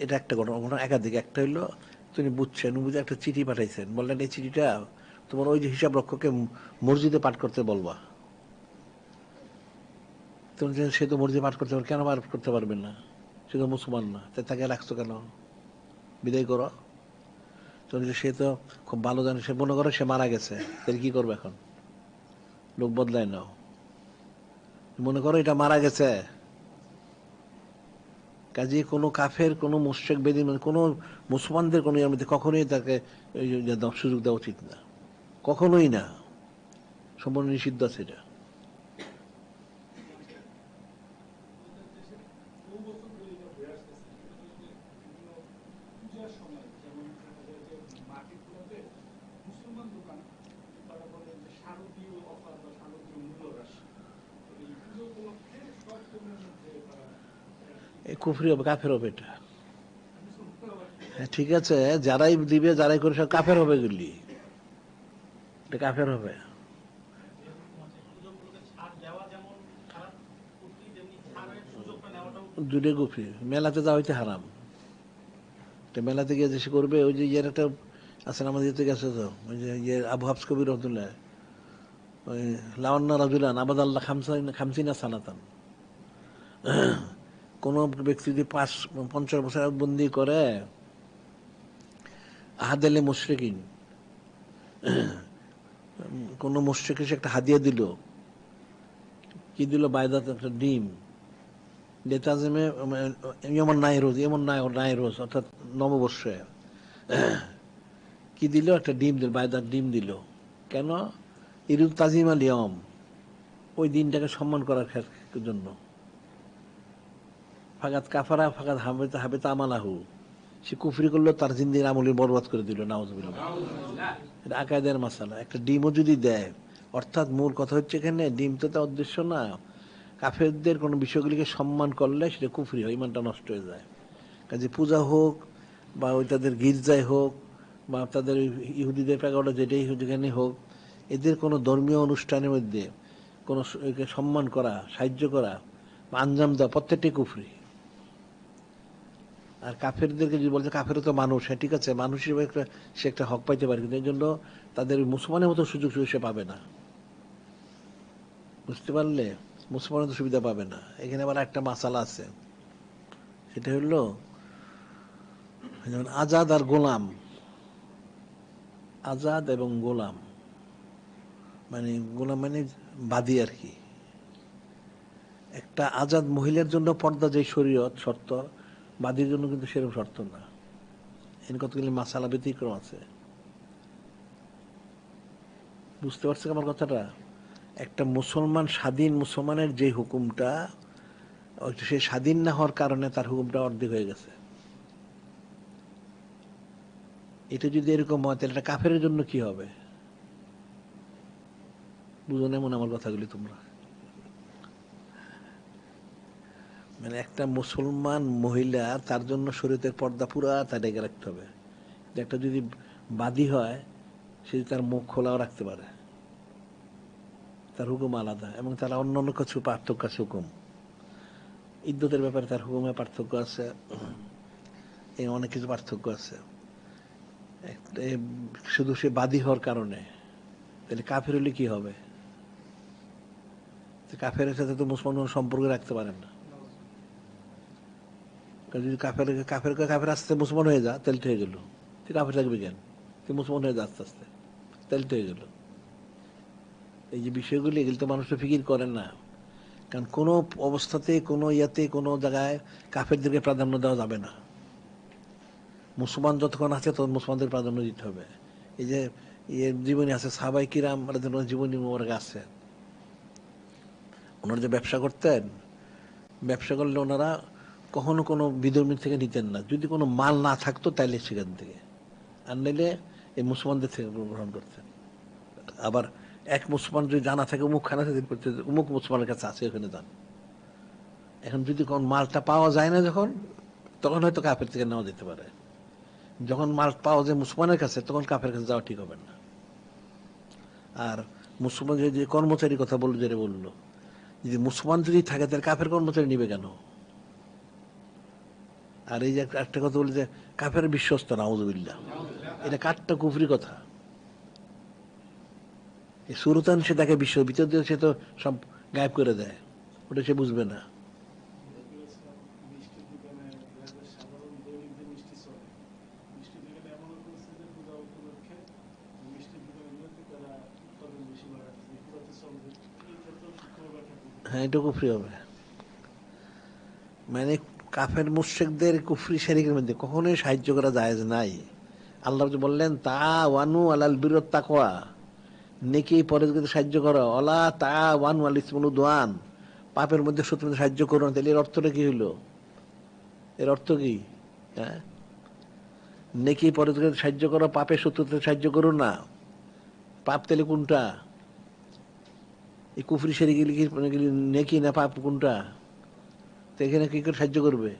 এটা একটা ঘটনা, ঘটনা একাধিক। একটা হইলো, তিনি বুঝছেন, বুঝে একটা চিঠি পাঠাইছেন, বললেন এই চিঠিটা তোমার ওই যে হিসাব রক্ষককে মসজিদে পাঠ করতে বলবা। তুমি সে তো মসজিদে পাঠ করতে পারবে, কেন পাঠ করতে পারবেন না? সে তো মুসলমান না, তাই তাকে রাখছো কেন? বিদায় করো। সে তো খুব ভালো জানে, সে মনে করে সে মারা গেছে, তাহলে কি করবে এখন? লোক বদলায় নাও, মনে করো এটা মারা গেছে। কাজে কোনো কাফের, কোনো মুশরিক বেদিন, কোনো মুসলমানদের কোনো ইয়ের মধ্যে কখনোই তাকে সুযোগ দেওয়া উচিত না, কখনোই না, সম্পূর্ণ নিষিদ্ধ আছে এটা। এই কুফরি হবে, কাফের হবে এটা। হ্যাঁ ঠিক আছে, যারাই দিবে, যারাই করে সব কাফের হবে, এগুলি এটা কাফের হবে। দুটো কুফরি। মেলাতে যাওয়া হইতে হারাম। মেলাতে গিয়ে যে সে করবে, ওই যে ইয়ের একটা আছে না, আমাদের ইয়েতে গেছে তো, ওই যে ইয়ে আবু হাফস কবির রহমতুল্লাহ, ওই লাওয়ান্না রাজুলান আবাদ আল্লাহ খামসিনা সানাতান। কোন ব্যক্তি যদি 50 বছর বন্দি করে, আহাদেলে মুশরিকিন, কোন মুশরিক এসে একটা হাদিয়া দিল, কি দিল? বায়দাত, একটা ডিম। লেতাজমে এমন নাই রোজ, এমন নাই রোজ, অর্থাৎ নববর্ষে কি দিল? একটা ডিম দিল, বায়দার ডিম দিল। কেন? ইরুদ তাজিম আল ইয়ম, ওই দিনটাকে সম্মান করার জন্য। ফাগাত কাফারা ফাগাত হাবেত আমালাহু, সে কুফরি করলো, তার জিন্দির আমলি বরবাদ করে দিল, নাউজুবিল্লাহ। এটা আকায়েদের মাসালা। একটা ডিমও যদি দেয়, অর্থাৎ মূল কথা হচ্ছে এখানে ডিম তো তার উদ্দেশ্য না, কাফেরদের কোনো বিষয়গুলিকে সম্মান করলে সেটা কুফরি হয়, ইমানটা নষ্ট হয়ে যায়। কাজে পূজা হোক, বা ওই তাদের গির্জায় হোক, বা তাদের ইহুদিদের প্যাগোডা যেটাই যেখানে হোক, এদের কোনো ধর্মীয় অনুষ্ঠানের মধ্যে কোনো সম্মান করা, সাহায্য করা বা আঞ্জাম দেওয়া, প্রত্যেকটাই কুফরি। আর কাফেরদেরকে যদি বলছে, কাফেরও তো মানুষ, হ্যাঁ ঠিক আছে, মানুষ হিসেবে সে একটা হক পাইতে পারে, কিন্তু এই জন্য তাদের মুসলমানের মতো সুযোগ সুবিধা সে পাবে না। বুঝতে পারলে? মুসলমানের তো সুবিধা পাবে না। এখানে আবার একটা মাসালা আছে, সেটা হলো যেমন আজাদ আর গোলাম, আজাদ এবং গোলাম, মানে গোলাম মানে বাদী আর কি। একটা আজাদ মহিলার জন্য পর্দা যে শরীয়ত শর্ত, বাদীর জন্য কিন্তু সেরকম শর্ত না। এর কতগুলি মাসালা ব্যতিক্রম আছে। বুঝতে পারছেন আমার কথাটা? একটা মুসলমান, স্বাধীন মুসলমানের যে হুকুমটা, সে স্বাধীন না হওয়ার কারণে তার হুকুমটা অর্ধেক হয়ে গেছে। এটা যদি এরকম হয়, তাহলে এটা কাফের জন্য কি হবে? বুঝো না এমন আমার কথাগুলি তোমরা। মানে একটা মুসলমান মহিলা, তার জন্য শরীয়তের পর্দা পুরা তার রেখে রাখতে হবে। একটা যদি বাদী হয়, সে তার মুখ খোলাও রাখতে পারে, তার হুকুম আলাদা। এবং তারা অন্য অন্য কিছু পার্থক্য আছে হুকুম। ইদ্যতের ব্যাপারে তার হুকুমে পার্থক্য আছে, এই অনেক কিছু পার্থক্য আছে। শুধু সে বাদী হওয়ার কারণে, তাহলে কাফের হলে কি হবে? কাফের সাথে তো মুসলমান সম্পর্ক রাখতে পারেন না। যদি কাফের কাফের কাফের আস্তে মুসলমান হয়ে যা, তাহলে তো হয়ে গেল। তুই কাফের থাকবি কেন? তুই মুসলমান হয়ে যা আস্তে আস্তে, তাহলে তো হয়ে গেল। এই যে বিষয়গুলি, এগুলো তো মানুষ ফিকির করেন না। কারণ কোনো অবস্থাতে, কোনো ইয়াতে, কোনো জায়গায় কাফেরদেরকে প্রাধান্য দেওয়া যাবে না। মুসলমান যতক্ষণ আছে তখন মুসলমানদের প্রাধান্য দিতে হবে। এই যে জীবনী আছে, সাহাবায়ে কিরাম জীবনী মোবারক আছে। ওনারা যে ব্যবসা করতেন, ব্যবসা করলে ওনারা কখনো কোনো বিধর্মী থেকে নিতেন না। যদি কোনো মাল না থাকতো তাইলে সেখান থেকে, আর নাইলে এই মুসলমানদের থেকে গ্রহণ করতেন। আবার এক মুসলমান যদি জানা থাকে অমুক খানা থেকে অমুক মুসলমানের কাছে আছে, ওখানে যান। এখন যদি কোন মালটা পাওয়া যায় না যখন, তখন হয়তো কাফের থেকে নেওয়া যেতে পারে। যখন মাল পাওয়া যায় মুসলমানের কাছে, তখন কাফের কাছে যাওয়া ঠিক হবে না। আর মুসলমান যে কর্মচারীর কথা বললো, যেটা বললো, যদি মুসলমান যদি থাকে তাহলে কাফের কর্মচারী নিবে কেন? আর এই যে একটা কথা বলি যে কাফের বিশ্বস্ত, নাউযুবিল্লাহ, এটা কাঠটা কুফরি কথা। এই সুরতান সে তাকে বিশ্ব ভিতর দিয়ে সে তো সব গায়েব করে দেয়, ওটা সে বুঝবে না। হ্যাঁ, এটা কুফরি হবে। মানে কাফের মুশরিকদের কুফরি শিরকের মধ্যে কখনোই সাহায্য করা জায়েজ নাই। আল্লাহ যে বললেন তা ওয়ানু আলাল বিরত তাকওয়া, নেকি পরেজগারিতে সাহায্য করো, অলা তা ওয়ানু আল ইসমুল উদওয়ান, পাপের মধ্যে শত্রুদের সাহায্য করো না। তাহলে এর অর্থটা কি হইল? এর অর্থ কি? হ্যাঁ, নেকি পরেজগারিতে সাহায্য করো, পাপের শত্রুদের সাহায্য করো না। পাপ তাহলে কোনটা? এই কুফরি শিরক নেকি না পাপ কোনটা? তো এখানে কি করে সাহায্য করবে?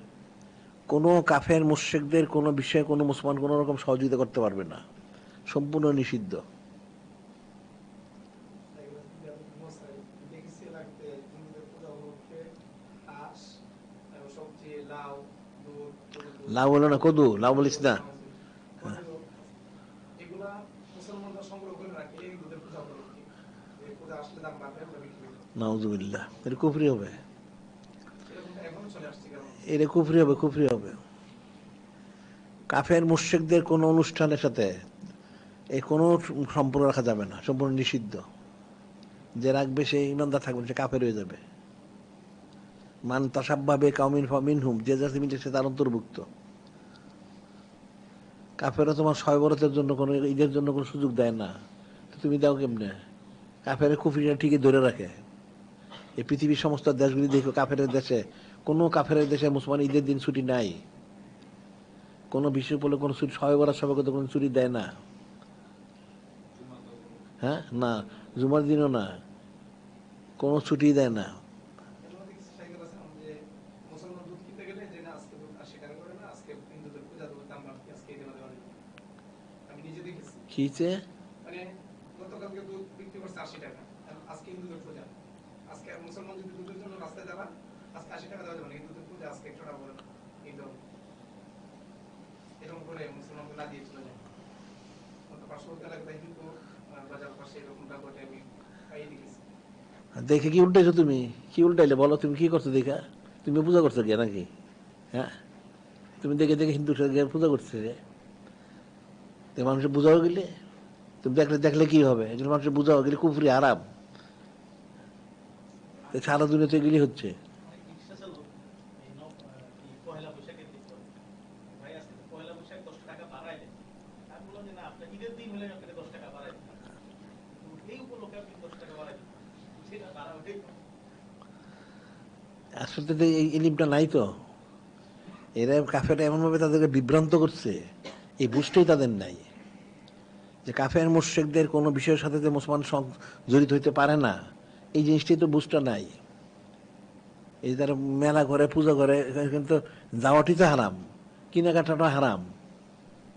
কোনো কাফের মুশরিকদের কোনো বিষয়ে কোনো মুসলমান কোনো রকম সহযোগিতা করতে পারবে না, সম্পূর্ণ নিষিদ্ধ। লাউ বলো না, কদু, লাউ বলিস না। নাউযুবিল্লাহ, এটা কুফরি হবে। এটা কুফরি হবে, কুফরি হবে। কাফের মুশরিকদের কোনো অনুষ্ঠানের সাথে এই কোনো সম্পর্ক রাখা যাবে না, সম্পূর্ণ নিষিদ্ধ। যে রাখবে সে ইমানদার থাকবে, সে কাফের হয়ে যাবে। মান তাসাব্বাহা বিকাউমিন ফামিনহুম, যে যাতে মিলে সে তার অন্তর্ভুক্ত। কাফেররা তোমার শবে বরাতের জন্য কোনো, ঈদের জন্য কোনো সুযোগ দেয় না, তো তুমি দাও কেমনে? কাফের কুফরিটা ঠিকই ধরে রাখে। এই পৃথিবীর সমস্ত দেশগুলি দেখো, কাফের দেশে কোনো কাফের দেশে মুসলমান ঈদের দিন ছুটি নাই। কোনো বিষয় বলে কোনো ছুটি, শবে বরাত সবে কোনো ছুটি দেয় না। হ্যাঁ, না, জুমার দিনও না, কোনো ছুটি দেয় না। কিছে দেখে কি উল্টাইছো তুমি? কি উল্টাইলে বলো, তুমি কি করছো দেখা? তুমি পূজা করছো গিয়ে নাকি? হ্যাঁ, তুমি দেখে দেখে হিন্দু পূজা করছে, মানুষের বোঝাও গেলে। তুমি দেখলে দেখলে কি হবে? এগুলো মানুষের বোঝাও গেলে কুফরি আরাম। সারা দুনিয়াতে এগুলি হচ্ছে। আসলে তো এই ইলিমটা নাই তো। এরা কাফেররা এমনভাবে তাদেরকে বিভ্রান্ত করছে, এই বুঝতেই তাদের নাই। যে কাফের মুশরিকদের কোনো বিষয়ের সাথে যে মুসলমান জড়িত হইতে পারে না, এই জিনিসটাই তো বুঝটা নাই। এই যারা মেলা করে পূজা করে কিন্তু যাওয়াটি তো হারাম, কেনাকাটাটা হারাম,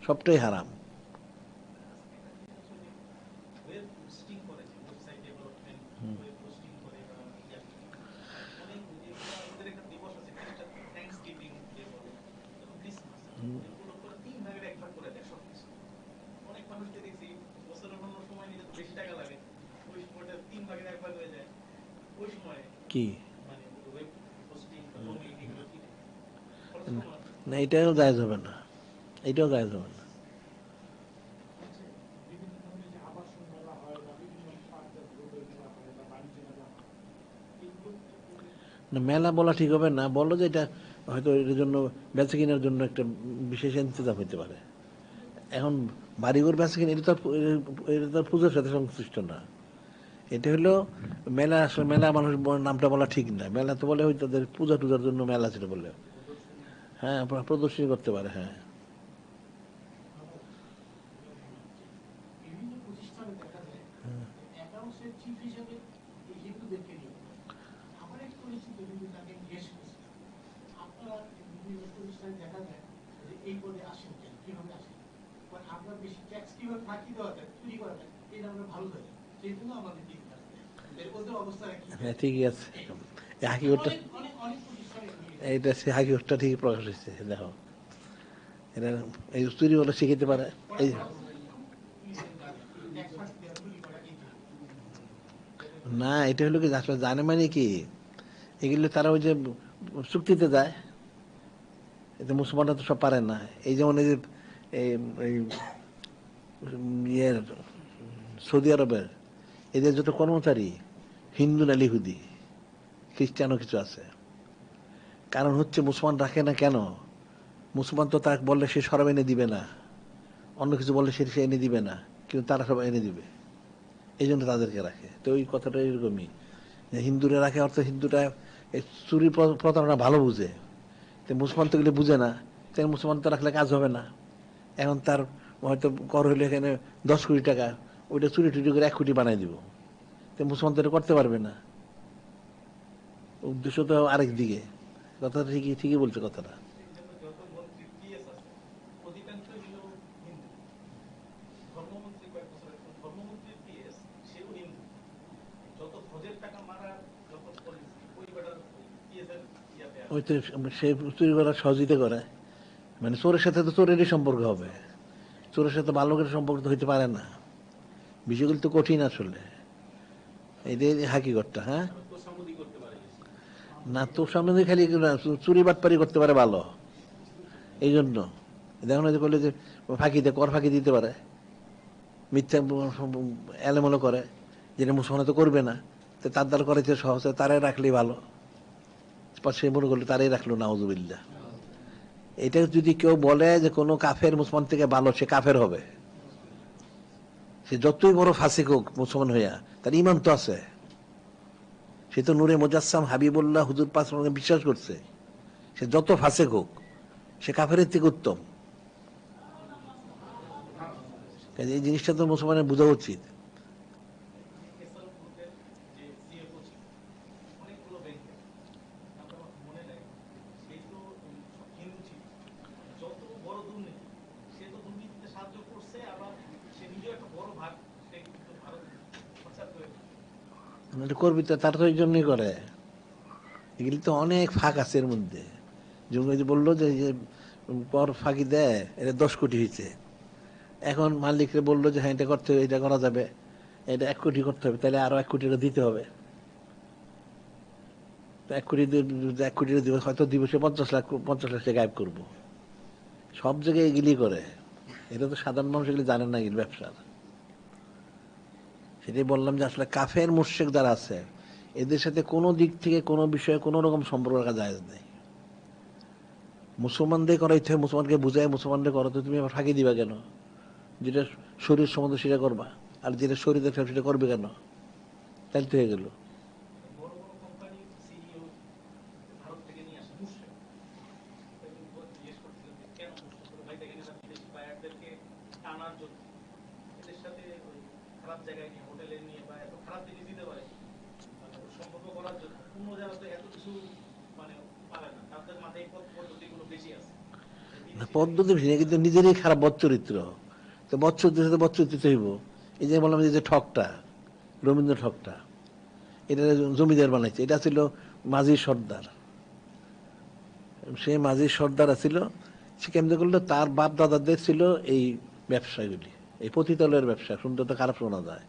সবটাই হারাম। কি না, এটাও জায়েজ হবে না, এটাও জায়েজ হবে না। না, মেলা বলা ঠিক হবে না, বললো যে এটা হয়তো এর জন্য বেচা কেনার জন্য একটা বিশেষ ইন্তজাম হতে পারে। এখন বাড়িঘর বেচা কিনা এটা তো পুজোর সাথে সংশ্লিষ্ট না। এটা হলো মেলা, আসলে মেলা মানুষ নামটা বলা ঠিক না, মেলা তো বলে হয়তো তাদের পূজা টুজার জন্য মেলা ছিল বলে। হ্যাঁ, প্রদর্শনী করতে পারে, হ্যাঁ। হ্যাঁ, ঠিকই আছে। হাকিগতটা, এইটা সে হাকিগতটা ঠিকই প্রকাশ হয়েছে। দেখো, এটা এই চুরি বলে শিখাইতে পারে। এই না, এটা হলো কি আসলে জানে মানে কি, এগুলো তারা ওই যে চুক্তিতে যায়, এতে মুসলমানরা তো সব পারে না। এই যেমন এই যে এই ইয়ের সৌদি আরবের এদের যত কর্মচারী হিন্দু না ইহুদি, খ্রিস্টানও কিছু আছে। কারণ হচ্ছে মুসলমান রাখে না কেন? মুসলমান তো তাকে বললে সে সরব এনে দিবে না, অন্য কিছু বললে সে এনে দিবে না, কিন্তু তারা সব এনে দিবে, এই জন্য তাদেরকে রাখে। তো ওই কথাটা এরকমই, যে হিন্দুরা রাখে অর্থ হিন্দুটা এই চুরি প্রতারণা ভালো বুঝে, তো মুসলমান তো এগুলো বুঝে না, তাই মুসলমান তো রাখলে কাজ হবে না। এখন তার হয়তো কর হইলে এখানে 10 কোটি টাকা, ওইটা চুরি টুরি করে 1 কোটি বানাই দিব, তো মুসলমান তো এটা করতে পারবে না। উদ্দেশ্য তো আরেক দিকে। কথাটা ঠিকই ঠিকই বলছে কথাটা। ওই তো, সে চুরি করার সহযোগিতা করে, মানে চোরের সাথে তো চোরেরই সম্পর্ক হবে, চোরের সাথে ভালো করে সম্পর্ক তো হইতে পারে না। বিষয়গুলো তো কঠিন আসলে, এটাই হাকিগতটা। হ্যাঁ, না তোর সামনে দিয়ে খালি চুরি বাটপারি করতে পারে ভালো, এই জন্য দেখো না যে করলে যে ফাঁকি দেয়, কর ফাঁকি দিতে পারে, মিথ্যা এলোমেলো করে, যেটা মুসলমান তো করবে না, তো তার দ্বারা করে সহজে তারাই রাখলেই ভালো। সে মনে করলো তারাই রাখলো, নাউজুবিল্লাহ। এটা যদি কেউ বলে যে কোনো কাফের মুসলমান থেকে ভালো, সে কাফের হবে। সে যতই বড় ফাসিক হোক মুসলমান হইয়া, তার ইমান তো আছে। সে তো নূরে মুজাসসাম হাবিবুল্লাহ হুজুর পাক বিশ্বাস করছে। সে যত ফাসিক হোক, সে কাফের থেকে উত্তম। এই জিনিসটা তো মুসলমানের বোঝা উচিত। করবি তো, তার তো এই জন্যই করে। এগুলি তো অনেক ফাঁক আছে এর মধ্যে। যেমন ওই যে বললো যে পর ফাঁকি দেয়, এটা 10 কোটি হয়েছে। এখন মালিকরে বললো যে হ্যাঁ এটা করতে হবে, এটা করা যাবে, এটা 1 কোটি করতে হবে, তাহলে আরো 1 কোটি দিতে হবে। তো 1 কোটি 1 কোটি দিব, হয়তো দিব সে 50 লাখ, 50 লাখ টাকা গায়েব করবো। সব জায়গায় এগুলি করে। এটা তো সাধারণ মানুষ এগুলি জানেন না, এগুলি ব্যবসার। সেটাই বললাম যে আসলে কাফের মুশরিক যারা আছে, এদের সাথে কোনো দিক থেকে কোনো বিষয়ে কোনো রকম সম্পর্ক রাখা যায় নেই। মুসলমানদের করাইতে হয়, মুসলমানকে বুঝায় মুসলমানদের করো, তো তুমি আবার ফাঁকি দিবা কেন? যেটা শরীর সম্বন্ধে সেটা করবা, আর যেটা শরীরের সেটা করবে কেন? তাই তো হয়ে গেল। না, পদ্ধতি ভিন্ন, কিন্তু নিজেরই খারাপ বদচরিত্র। তো বদচরিত্রের সাথে বদচরিত্র হইব। এই যে বললাম যে ঠকটা, রবীন্দ্র ঠকটা, এটা জমিদার বানাইছে। এটা ছিল মাঝি সর্দার। সে মাঝি সর্দার ছিল। সে কেমন করলো, তার বাপ দাদাদের ছিল এই ব্যবসাগুলি, এই পতিতালয়ের ব্যবসা। শুনতে তো খারাপ শোনা যায়।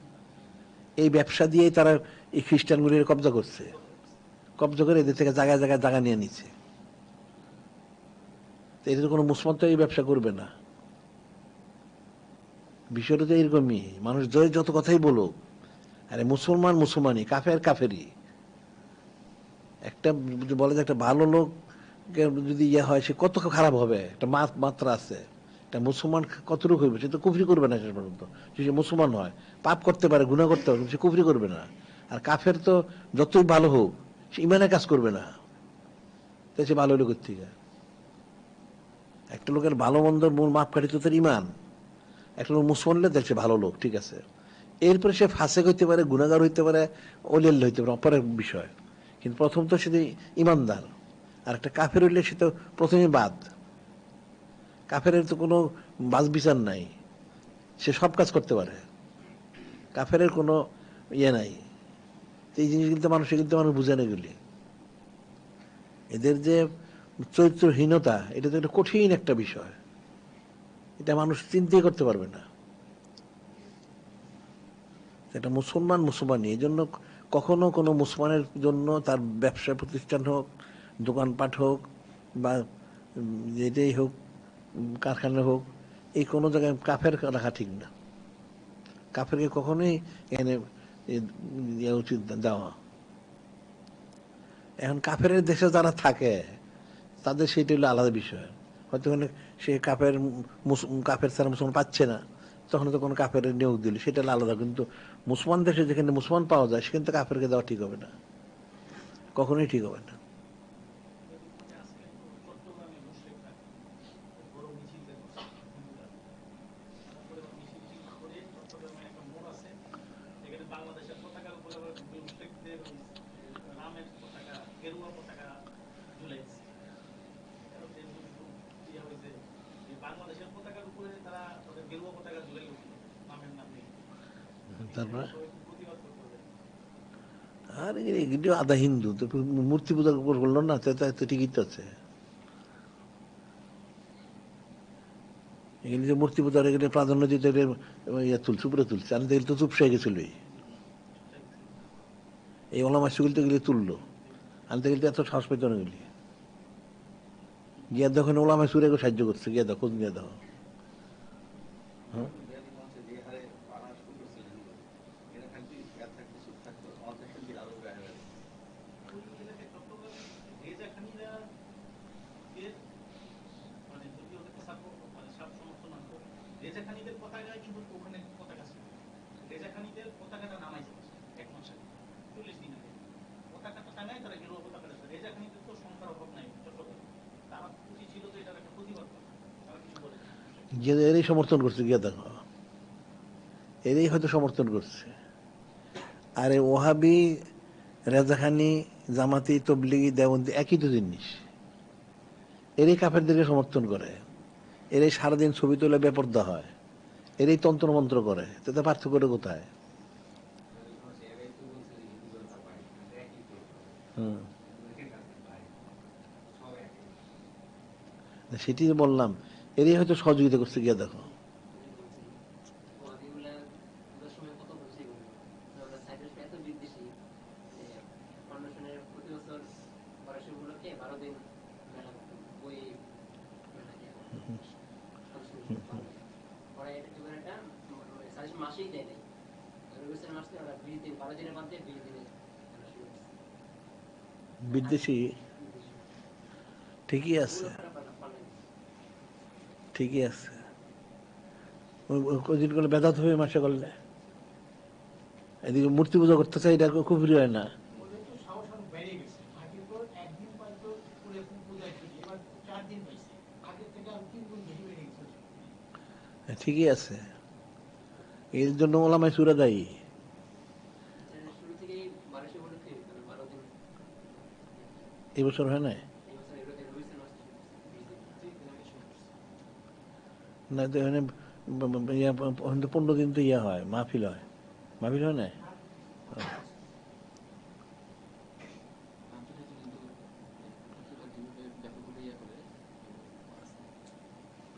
এই ব্যবসা দিয়েই তারা এই খ্রিস্টানগুলির কব্জা করছে। কব্জা করে এদের থেকে জায়গায় জায়গায় জায়গা নিয়ে নিচ্ছে। এটা তো কোনো মুসলমান তো এই ব্যবসা করবে না। বিষয়টা তো এরকমই। মানুষ যত কথাই বলুক, আরে মুসলমান মুসলমানই, কাফের কাফেরই। একটা বলে যে একটা ভালো লোক যদি ইয়ে হয়, সে কত খারাপ হবে, একটা মাত্রা আছে। একটা মুসলমান কতটুকু হইবে, সে তো কুফরি করবে না শেষ পর্যন্ত। সে মুসলমান হয়, পাপ করতে পারে, গুনাহ করতে পারে, সে কুফরি করবে না। আর কাফের তো যতই ভালো হোক, সে ইমানের কাজ করবে না। তাই সে ভালো লোকের থেকে, একটা লোকের ভালো মন্দর মূল মাপকাঠি তো তার ইমান। একটা লোক মুসলমান হলে সে ভালো লোক, ঠিক আছে। এরপরে সে ফাসেক হইতে পারে, গুনাহগার হইতে পারে, অলিয়াল হইতে পারে, অপরের বিষয়। কিন্তু প্রথম তো সে ইমানদার। আর একটা কাফের হইলে সে তো প্রথমে বাদ। কাফের তো কোনো বাজ বিচার নাই, সে সব কাজ করতে পারে। কাফের কোনো ইয়ে নাই। এই জিনিস কিন্তু মানুষ বুঝে না এগুলি। এদের যে চরিত্রহীনতা, এটা তো একটা কঠিন একটা বিষয়। এটা মানুষ চিন্তাই করতে পারবে না। এটা মুসলমান মুসলমানই। এই জন্য কখনো কোনো মুসলমানের জন্য তার ব্যবসা প্রতিষ্ঠান হোক, দোকানপাট হোক, বা যেটাই হোক, কারখানা হোক, এই কোনো জায়গায় কাফের রাখা ঠিক না। কাফেরকে কখনোই এখানে উচিত দেওয়া। এখন কাফের দেশে যারা থাকে, তাদের সেটা হলো আলাদা বিষয়। হয়তো সে কাফের ছাড়া মুসলমান পাচ্ছে না, তখন তো কোনো কাফের নিয়োগ দিল, সেটা হলো আলাদা। কিন্তু মুসলমান দেশে যেখানে মুসলমান পাওয়া যায়, সেখানে তো কাফেরকে দেওয়া ঠিক হবে না, কখনোই ঠিক হবে না। তারপরে আর এগুলো আধা হিন্দু তো, মূর্তি পূজা করলো না, তো ঠিকই তো আছে। এখানে যে মূর্তি পূজার এখানে প্রাধান্য দিতে ইয়ে তুলছে, উপরে তুলছে। আমি দেখলে তো চুপসে গেছিল। এই ওলামা সুগুলি তো গেলে তুললো, আনতে গেলে এত সাহস পেত না। গেলি গিয়া দেখো ওলামা সুরে সাহায্য করছে, গিয়া দেখো, খোঁজ নিয়ে দেখো। হ্যাঁ, গিয়ে এরই সমর্থন করছে, গিয়া দেখো, এরই হয়তো সমর্থন করছে। আরে ওহাবি, রেজাখানি, জামাতি, তবলিগি, দেওবন্দি একই তো জিনিস। এরই কাফেরদেরকে সমর্থন করে, এরই সারাদিন ছবি তুলে বেপর্দা হয়, এরই তন্ত্রমন্ত্র করে। তাতে পার্থক্য কোথায়? হুম, সেটি বললাম, এরই হয়তো সহযোগিতা করছে, গিয়া দেখো। বিদ্বেষী, ঠিকই আছে, ঠিকই আছে। কদিন করলে বেদাত হবে, মাসে করলে। এদিকে মূর্তি পূজা করতে চাই, এটা কুফরি হয় না? ঠিকই আছে। এর জন্য ওলামায়ে সূরা দায়ী। এই বছর হয় না, না তো এখানে 15 দিন তো ইয়ে হয়, মাহফিল হয়। মাহফিল হয় না?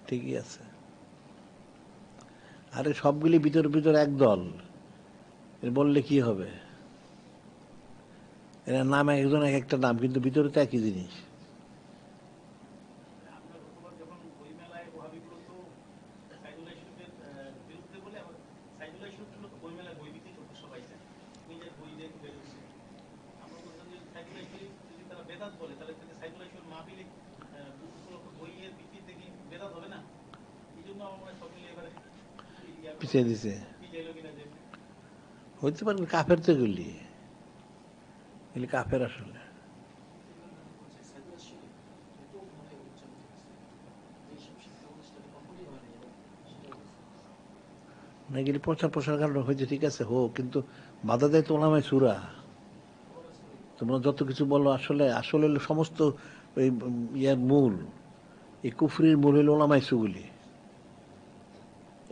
ঠিকই আছে। আরে সবগুলি ভিতর ভিতর এক দল, এর বললে কি হবে? এরা নাম একজন এক একটা নাম, কিন্তু ভিতরে তো একই জিনিস। পিছিয়ে দিছে, হইতে পারে কাফের তো এগুলি, এগুলি কাফের আসলে। না এগুলি প্রচার প্রসার কারণ হয়েছে, ঠিক আছে হোক, কিন্তু বাধা দেয় তো ওলামায়ে সূরা। তোমরা যত কিছু বলো, আসলে আসলে হলো সমস্ত ওই ইয়ার মূল, এই কুফরির মূল হলো ওলামায়ে সুগুলি।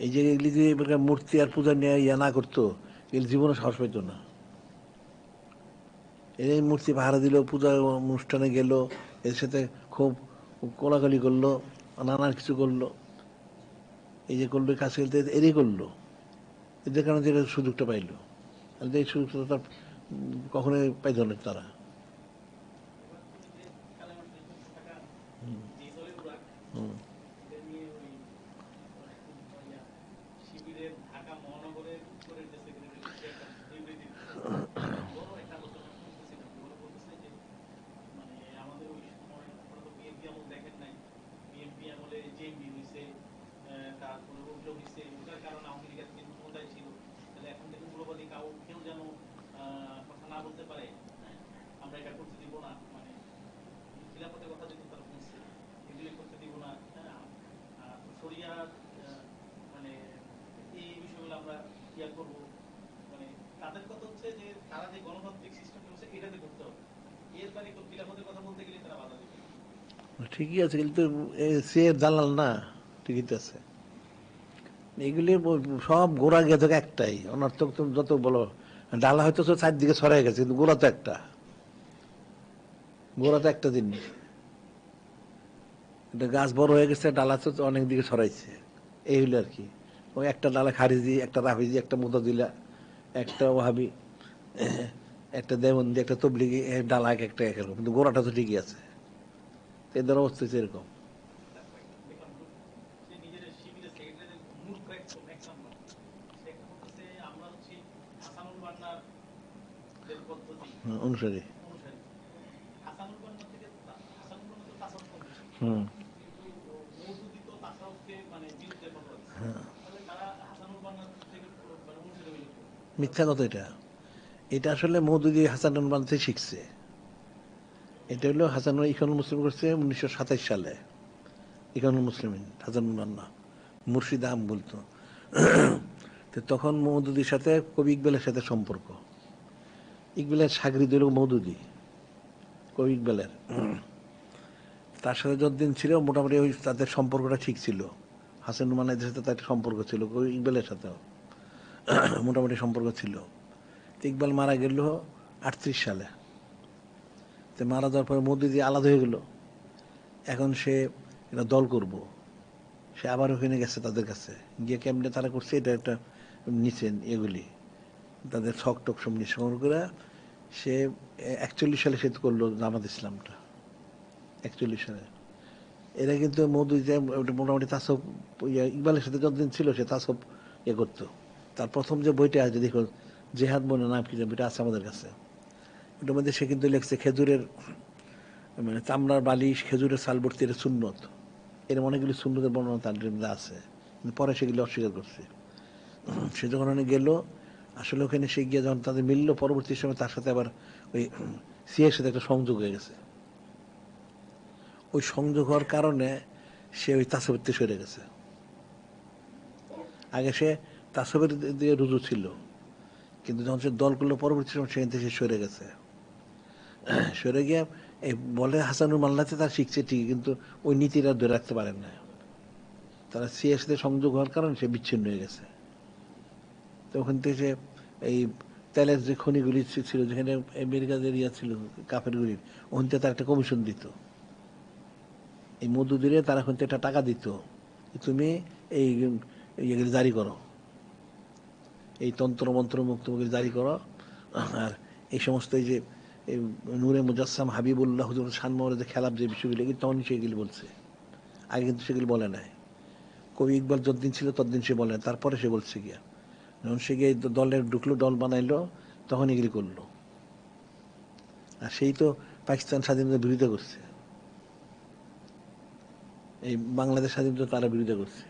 এই যে এগুলি যে মূর্তি আর পূজা নিয়ে ইয়া না করতো, এগুলি জীবনে সাহস পাইত না। এই মূর্তি পাহারা দিল, পূজা অনুষ্ঠানে গেল, এর সাথে খুব কোলাকুলি করলো, নানান কিছু করলো, এই যে করলো কাজ খেলতে এরই করলো, এদের কারণে যে সুযোগটা পাইলো। আর এই সুযোগটা তার কখনোই পাইত না তারা। হুম। ঠিকই আছে, কিন্তু সে দালাল না, ঠিকই তো আছে। এগুলি সব গোড়া গিয়ে থাকে একটাই, অনর্থক তুমি যত বলো। ডালা হয়তো চারদিকে ছড়াই গেছে, কিন্তু গোড়া তো একটা, গোড়া তো একটা জিনিস। এটা গাছ বড় হয়ে গেছে, ডালা তো অনেক দিকে ছড়াইছে, এই হইলো আর কি। ওই একটা ডালা খারিজি, একটা রাফিজি, একটা মুতাজিলা, একটা ওয়াহাবি, একটা দেওবন্দি, একটা তবলিগি, ডালা এক একটা একরকম, কিন্তু গোড়াটা তো ঠিকই আছে। এদের অবস্থা হচ্ছে এরকম। অনুসারী। হুম। মিথ্যা কথা এটা। এটা আসলে মওদুদি হাসানুল বানাতে শিখছে। এটা হলো হাসানুল ইখওয়ানুল মুসলিম করছে 1927 সালে। ইখওয়ানুল মুসলিমিন হাসানুল বান্না মুর্শিদ আম বলতো। তো তখন মওদুদির সাথে কবি ইকবালের সাথে সম্পর্ক। ইকবালের সাগরিদ হলো মওদুদি, কবি ইকবালের। তার সাথে যতদিন ছিল মোটামুটি ওই তাদের সম্পর্কটা ঠিক ছিল। হাসানুল মান্নাদের সাথে তার সম্পর্ক ছিল, কবি ইকবালের সাথেও মোটামুটি সম্পর্ক ছিল। ইকবাল মারা গেল 38 সালে। তো মারা যাওয়ার পরে মওদুদি আলাদা হয়ে গেল। এখন সে এটা দল করব, সে আবার ওখানে গেছে তাদের কাছে, গিয়ে কেমনে তারা করছে এটা একটা নিচেন এগুলি তাদের ছক টক সব নিঃসরণ করে। সে 41 সালে সে করলো জামাত ইসলামটা, 41 সালে। এরা কিন্তু মওদুদি মোটামুটি তাসব ইকবালের সাথে যতদিন ছিল সে তাসব ইয়ে করতো। তার প্রথম যে বইটা আছে দেখো, জেহাদ মনে নাম কি, বইটা আছে আমাদের কাছে। ওটার মধ্যে সে কিন্তু লিখছে খেজুরের মানে চামড়ার বালিশ, খেজুরের সাল ভর্তি এটা সুন্নত, এরকম অনেকগুলি সুন্নতের বর্ণনা তার মধ্যে আছে, কিন্তু পরে সেগুলি অস্বীকার করছে। সে যখন ওখানে গেল, আসলে ওখানে সে গিয়ে যখন তাদের মিলল, পরবর্তী সময় তার সাথে আবার ওই সিয়ের সাথে একটা সংযোগ হয়ে গেছে। ওই সংযোগ হওয়ার কারণে সে ওই তাসাউফতে সরে গেছে। আগে সে তাসবের দিয়ে রুজু ছিল, কিন্তু যখন সে দল করলো পরবর্তী সময় সেখান থেকে সে সরে গেছে। সরে গিয়ে এই বলে হাসানুল মাল্লাতে তার শিখছে ঠিকই, কিন্তু ওই নীতিটা ধরে রাখতে পারেন না। তারা সিএসতে সংযোগ হওয়ার কারণে সে বিচ্ছিন্ন হয়ে গেছে। তো ওখান থেকে সে এই তেলের যে খনিগুলি ছিল, যেখানে আমেরিকাদের ইয়া ছিল কাফেরগুলির, ওখান থেকে তার একটা কমিশন দিত। এই মধু দিলে তারা ওখান থেকে একটা টাকা দিত, তুমি এই ইয়েগুলি জারি করো, এই তন্ত্র মন্ত্র মুক্তগুলি জারি করো। আর এই সমস্ত এই যে এই নূরে মুজাসসাম হাবিবুল্লাহ হুজুর শানমোহরের যে খেলাপ যে বিষয়গুলি, তখনই সেগুলি বলছে, আগে কিন্তু সেগুলি বলে নাই। কবি ইকবাল যতদিন ছিল ততদিন সে বলে, তারপরে সে বলছে গিয়া যখন সে গিয়ে দলে ঢুকলো, দল বানাইলো, তখন এগুলি করলো। আর সেই তো পাকিস্তান স্বাধীনতার বিরোধিতা করছে, এই বাংলাদেশ স্বাধীনতা তারা বিরোধিতা করছে।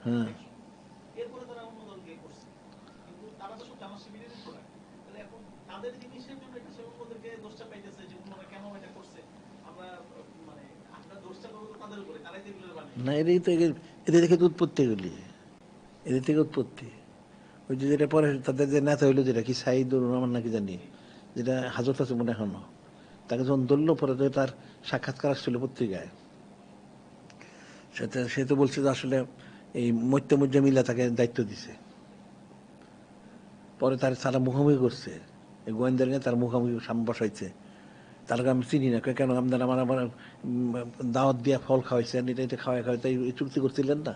হ্যাঁ, না এটাই তো এদের থেকে তো উৎপত্তি এগুলি, এদের থেকে উৎপত্তি। ওই যে যেটা পরে তাদের যে নেতা হইলো, যেটা কি সাইদুর রহমান নাকি জানি, যেটা হাজত আছে মনে এখনো, তাকে যখন ধরলো পরে তো তার সাক্ষাৎকার আসছিল পত্রিকায়, সেটা সে তো বলছে যে আসলে এই মধ্যে মিলা তাকে দায়িত্ব দিছে। পরে তার সারা মুখোমুখি করছে, এই গোয়েন্দার নিয়ে তার মুখোমুখি সামনে বসাইছে। তারকে আমি চিনি না, কেন আপনার আমার আমার দাওয়াত দিয়া ফল খাওয়াইছেন, এটা এটা খাওয়াই খাওয়াই, তাই চুক্তি করছিলেন না,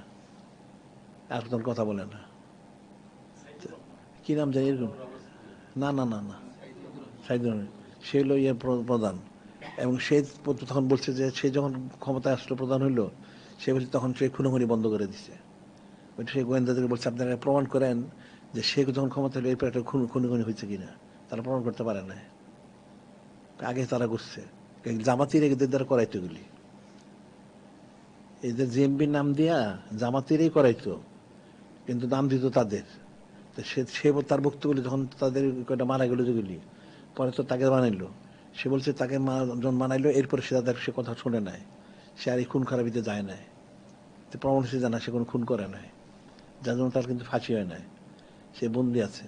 আর তখন কথা বলে না। কি নাম জানি এরকম, না না না না, সাইদুর রহমান। সে হলো ইয়ে প্রধান, এবং সে তখন বলছে যে সে যখন ক্ষমতায় আসলো, প্রধান হইলো, সে বলছে তখন সে খুনোখুনি বন্ধ করে দিছে। ওইটা সেই গোয়েন্দাদেরকে বলছে আপনারা প্রমাণ করেন যে সে যখন ক্ষমতা হলো এরপর একটা খুনোখুনি হয়েছে কিনা। তারা প্রমাণ করতে পারে না, আগে তারা করছে। জামাতির এদের দ্বারা করাইতো এগুলি, এদের জেএমবির নাম দিয়া জামাতিরই করাইতো, কিন্তু নাম দিত তাদের। তো সে তার বক্তব্যগুলি যখন তাদের কয়টা মারা গেল যেগুলি, পরে তো তাকে বানাইলো। সে বলছে তাকে যখন বানাইলো, এরপরে সে তাদের সে কথা শুনে নাই, সে আর এই খুন খারাপিতে যায় নাই। তো প্রমাণ সে জানা সে কোনো খুন করে নাই, যার জন্য তার কিন্তু ফাঁসি হয় নাই, সে বন্দি আছে।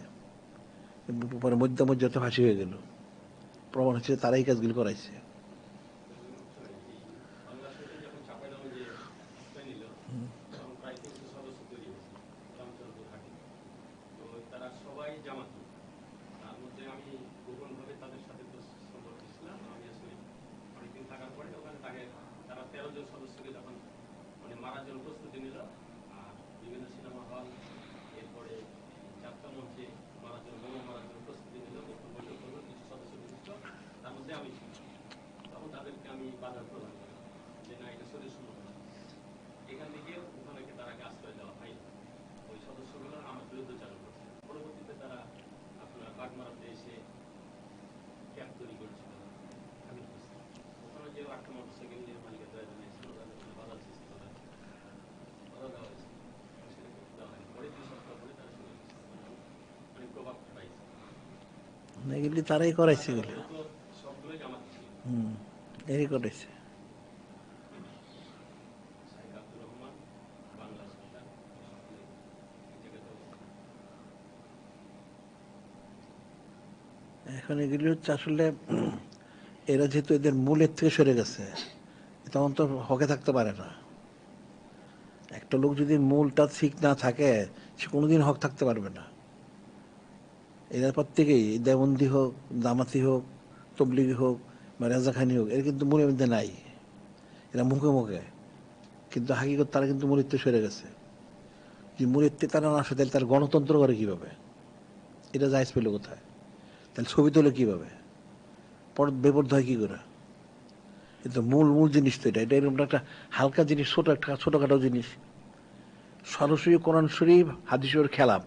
পরে মধ্যে ফাঁসি হয়ে গেল, প্রমাণ হচ্ছে তারাই কাজগুলি করাইছে। এগুলি তারাই করাইছে, এগুলি এরই করাইছে। এখন এগুলি হচ্ছে আসলে এরা যেহেতু এদের মূলের থেকে সরে গেছে, তখন তো হকে থাকতে পারে না। একটা লোক যদি মূলটা ঠিক না থাকে, সে কোনোদিন হক থাকতে পারবে না। এরা প্রত্যেকেই, দেওবন্দি হোক, জামাতি হোক, তবলিগি হোক বা রেজাখানি হোক, এরা কিন্তু মূলের মধ্যে নাই। এরা মুখে মুখে, কিন্তু হাকিকত তারা কিন্তু মূলের থেকে সরে গেছে। যে মূলের থেকে তারা না আসে, তাহলে তার গণতন্ত্র করে কীভাবে? এটা জায়জ পেল কোথায়? তাহলে ছবি তোলে কীভাবে? বেপরদ হয় কী করে? কিন্তু মূল মূল জিনিস তো এটা এরকম একটা হালকা জিনিস, ছোটোখাটো জিনিস। সরাসরি কোরআন শরীফ হাদিসের খেলাপ,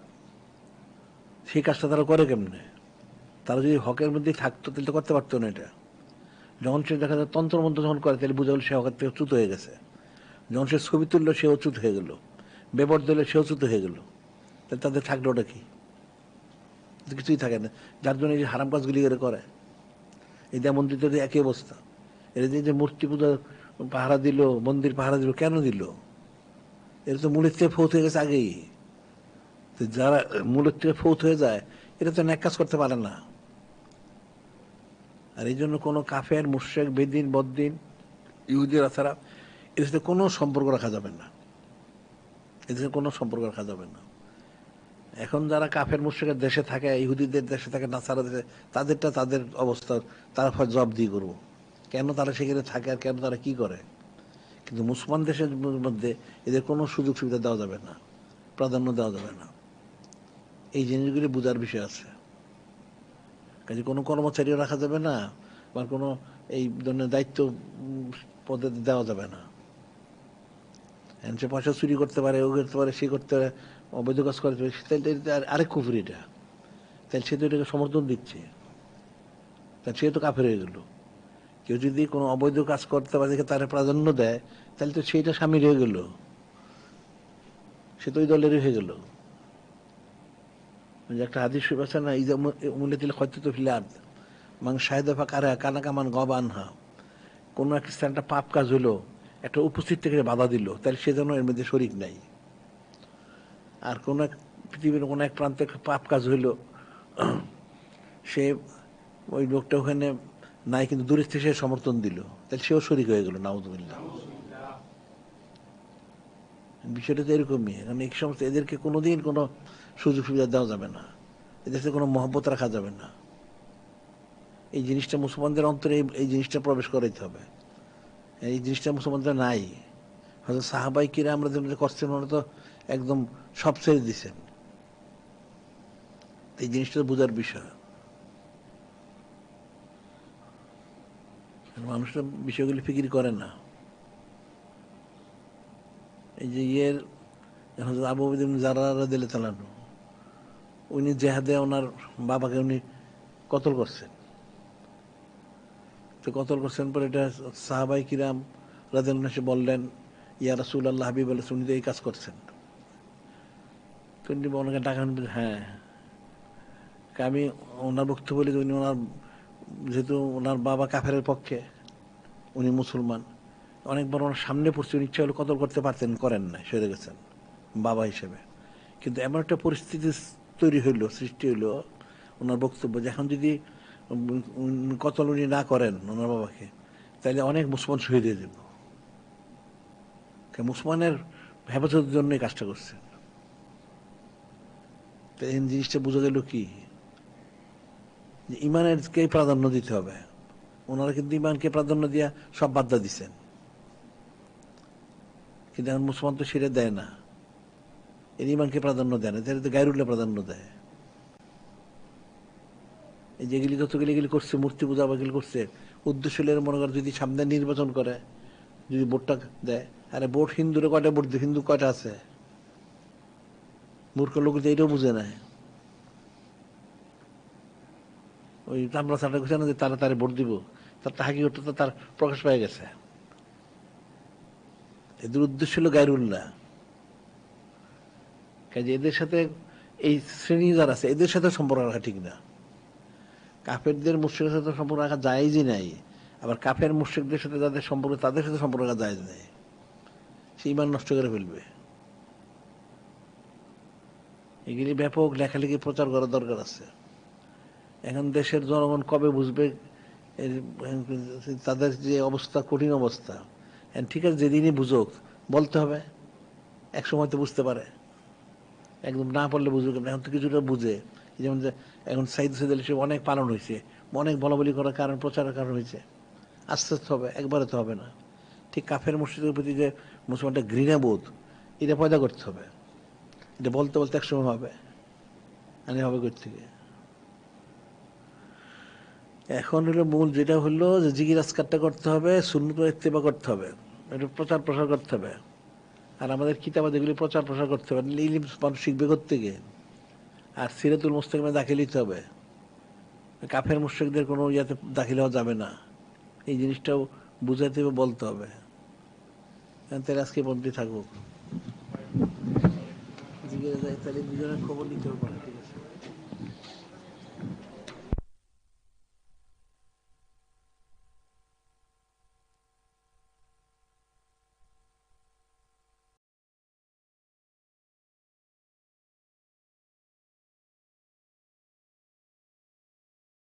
সেই কাজটা তারা করে কেমনে? তারা যদি হকের মধ্যে থাকতো তাহলে তো করতে পারতো না এটা। যখন সে দেখা যায় তন্ত্রমন্ত্র যখন করে, তাহলে বুঝা গেল সে হকের থেকে চ্যুত হয়ে গেছে। যখন সে ছবি তুললো, সেও চ্যুত হয়ে গেল, বেপর দিলে সেও চ্যুত হয়ে গেল। তাহলে তাদের থাকলো ওটা কি? কিছুই থাকে না, যার জন্য এই হারাম কাজগুলি করে। এই দেমন্ত্রিত একই অবস্থা। এরা যে মূর্তি পূজা পাহারা দিল, মন্দির পাহারা দিল, কেন দিল? এরা তো মূলের থেকে ফৌত হয়ে গেছে আগেই। তো যারা মূলের থেকে ফৌত হয়ে যায় এটা তো ন্যাক কাজ করতে পারে না। আর এই জন্য কোনো কাফের, মুশরিক, বেদিন, বদ্দিন, ইহুদিরা ছাড়া এদের সাথে কোনো সম্পর্ক রাখা যাবে না। এদের সাথে কোনো সম্পর্ক রাখা যাবে না। এখন যারা কাফের মুশরিকের দেশে থাকে, ইহুদিদের দেশে থাকে, নাসারা দেশে, তাদেরটা তাদের অবস্থা তারা জবাব দিয়ে করবো কেন তারা সেখানে থাকে আর কেন তারা কি করে। কিন্তু মুসলমান দেশের মধ্যে এদের কোনো সুযোগ সুবিধা দেওয়া যাবে না, প্রাধান্য দেওয়া যাবে না। এই জিনিসগুলি বোঝার বিষয় আছে। কাজে কোনো কর্মচারীও রাখা যাবে না, বা কোনো এই ধরনের দায়িত্ব পদে দেওয়া যাবে না। সে পয়সা চুরি করতে পারে, ও করতে পারে, সে করতে পারে, অবৈধ কাজ করতে পারে, তাহলে আরেক কুফর এটা। তাহলে সে তো এটাকে সমর্থন দিচ্ছে, তাহলে সে তো কাফের হয়ে গেল। কেউ যদি কোনো অবৈধ কাজ করতে পারে তার প্রাধান্য দেয়, তাহলে তো সেইটা স্বামীর হয়ে গেল, সে তো ওই দলেরই হয়ে গেল। একটা হাদিস আছে না, ইজা উমুল্লাতিল খয়তুতু ফিল আরদ মান শাহিদা ফাকারা কানা কামান গাবানহা। কোনো একটা স্থানটা পাপ কাজ হলো, একটা উপস্থিত থেকে বাধা দিল, তাহলে সে যেন এর মধ্যে শরিক নাই। আর কোন এক পৃথিবীর কোন এক প্রান্তে পাপ কাজ হইল, সে ওই লোকটা ওখানে নাই কিন্তু দূরের থেকে সে সমর্থন দিল, তাহলে সেও শরিক হয়ে গেল। নাউযুবিল্লাহ। বিষয়টা তো এরকমই। কারণ এই সমস্ত এদেরকে কোনোদিন কোনো সুযোগ সুবিধা দেওয়া যাবে না, এদের সাথে কোনো মহব্বত রাখা যাবে না। এই জিনিসটা মুসলমানদের অন্তরে এই জিনিসটা প্রবেশ করাইতে হবে। এই জিনিসটা মুসলমানদের নাই। হয়তো সাহাবাই কিরা আমরা যেটা করছেন, ওরা তো একদম সব ছেড়ে দিচ্ছেন। এই জিনিসটা বোঝার বিষয়। মানুষরা বিষয়গুলি ফিকির করে না। এই যে আবু উবাইদা ইবনে জাররাহ রাদিয়াল্লাহু তাআলা আনহু, উনি জেহাদে ওনার বাবাকে উনি কতল করছেন। তো কতল করছেন পরে এটা সাহাবাই কিরাম রাদিয়াল্লাহু আনহু বললেন, ইয়া রাসূলুল্লাহ, হাবিব বলে উনি তো এই কাজ করছেন। তো উনি ওনাকে ডাকা, হ্যাঁ আমি ওনার বক্তব্য বলি, উনি ওনার যেহেতু ওনার বাবা কাফেরের পক্ষে, উনি মুসলমান, অনেকবার ওনার সামনে পড়ছে, উনি ইচ্ছা হলে কতল করতে পারতেন, করেন না, সরে গেছেন বাবা হিসেবে। কিন্তু এমন একটা পরিস্থিতি তৈরি হইল, সৃষ্টি হইল ওনার বক্তব্য যে এখন যদি কতল উনি না করেন ওনার বাবাকে, তাহলে অনেক মুসলমান শহীদ হয়ে যাব। মুসলমানের হেফাজতের জন্য এই কাজটা করছেন। তো এই জিনিসটা বোঝা গেল কি, যে ইমানকে প্রাধান্য দিতে হবে। ওনারা কিন্তু ইমানকে প্রাধান্য দিয়া সব বাধ্যা দিচ্ছেন, কিন্তু এখন মুসলমান তো সেটা দেয় না, এর ইমানকে প্রাধান্য দেয় না, তাহলে তো গায়রুল্লাহ প্রাধান্য দেয়। এই যেগুলি যতগুলি এগুলি করছে, মূর্তি পূজা এগুলি করছে, উদ্দেশ্য মনে করে যদি সামনে নির্বাচন করে, যদি ভোটটা দেয়, আরে ভোট হিন্দুরে কয়টা ভোট দেয়, হিন্দু কয়টা আছে? মূর্খ লোক তো এটাও বুঝে নেয়। ওই তামরা সাটা করছে না যে তারা তারে ভোট দিব, তার হাকিকত তো তার প্রকাশ পেয়ে গেছে। এদের উদ্দেশ্য হলো গায়রুল্লাহ। কাজে এদের সাথে এই শ্রেণী যারা আছে এদের সাথে সম্পর্ক রাখা ঠিক না। কাফেরদের মুশরিকের সাথে সম্পর্ক রাখা জায়েজই নাই, আবার কাফের মুশরিকদের সাথে যাদের সম্পর্ক তাদের সাথে সম্পর্ক রাখা জায়েজ নাই। সে ঈমান নষ্ট করে ফেলবে। এগুলি ব্যাপক লেখালেখি প্রচার করার দরকার আছে। এখন দেশের জনগণ কবে বুঝবে তাদের যে অবস্থা, কঠিন অবস্থা। ঠিক আছে, যেদিনই বুঝুক বলতে হবে, এক সময় তো বুঝতে পারে, একদম না পড়লে বুঝুক না। এখন তো কিছুটা বুঝে, যেমন যে এখন সাইদ সাইদ সে অনেক পালন হয়েছে, অনেক বলাবলি করার কারণ, প্রচারের কারণ হয়েছে। আস্তে আস্তে হবে, একবারে তো হবে না। ঠিক কাফের মুশরিকের প্রতি যে মুসলমানটা ঘৃণাবোধ, এটা পয়দা করতে হবে। এটা বলতে বলতে একসময় হবে, আনি হবে কোথা থেকে। এখন হলো মূল যেটা হলো যে জিকির আজকারটা করতে হবে, সুন্নত ইত্তেবা করতে হবে, এটা প্রচার প্রসার করতে হবে। আর আমাদের কিতাবাদ এগুলি প্রচার প্রসার করতে হবে, ইলম মানুষ শিখবে থেকে। আর সিরাতুল মুস্তাকিমে দাখিল দিতে হবে। কাফের মুশরিকদের কোনো ইয়াতে দাখিল হওয়া যাবে না, এই জিনিসটাও বুঝাইতে হবে, বলতে হবে। তাহলে আজকে বন্ধই থাকুক, জিজ্ঞাসা তাহলে দুজনের খবর নিতে হবে।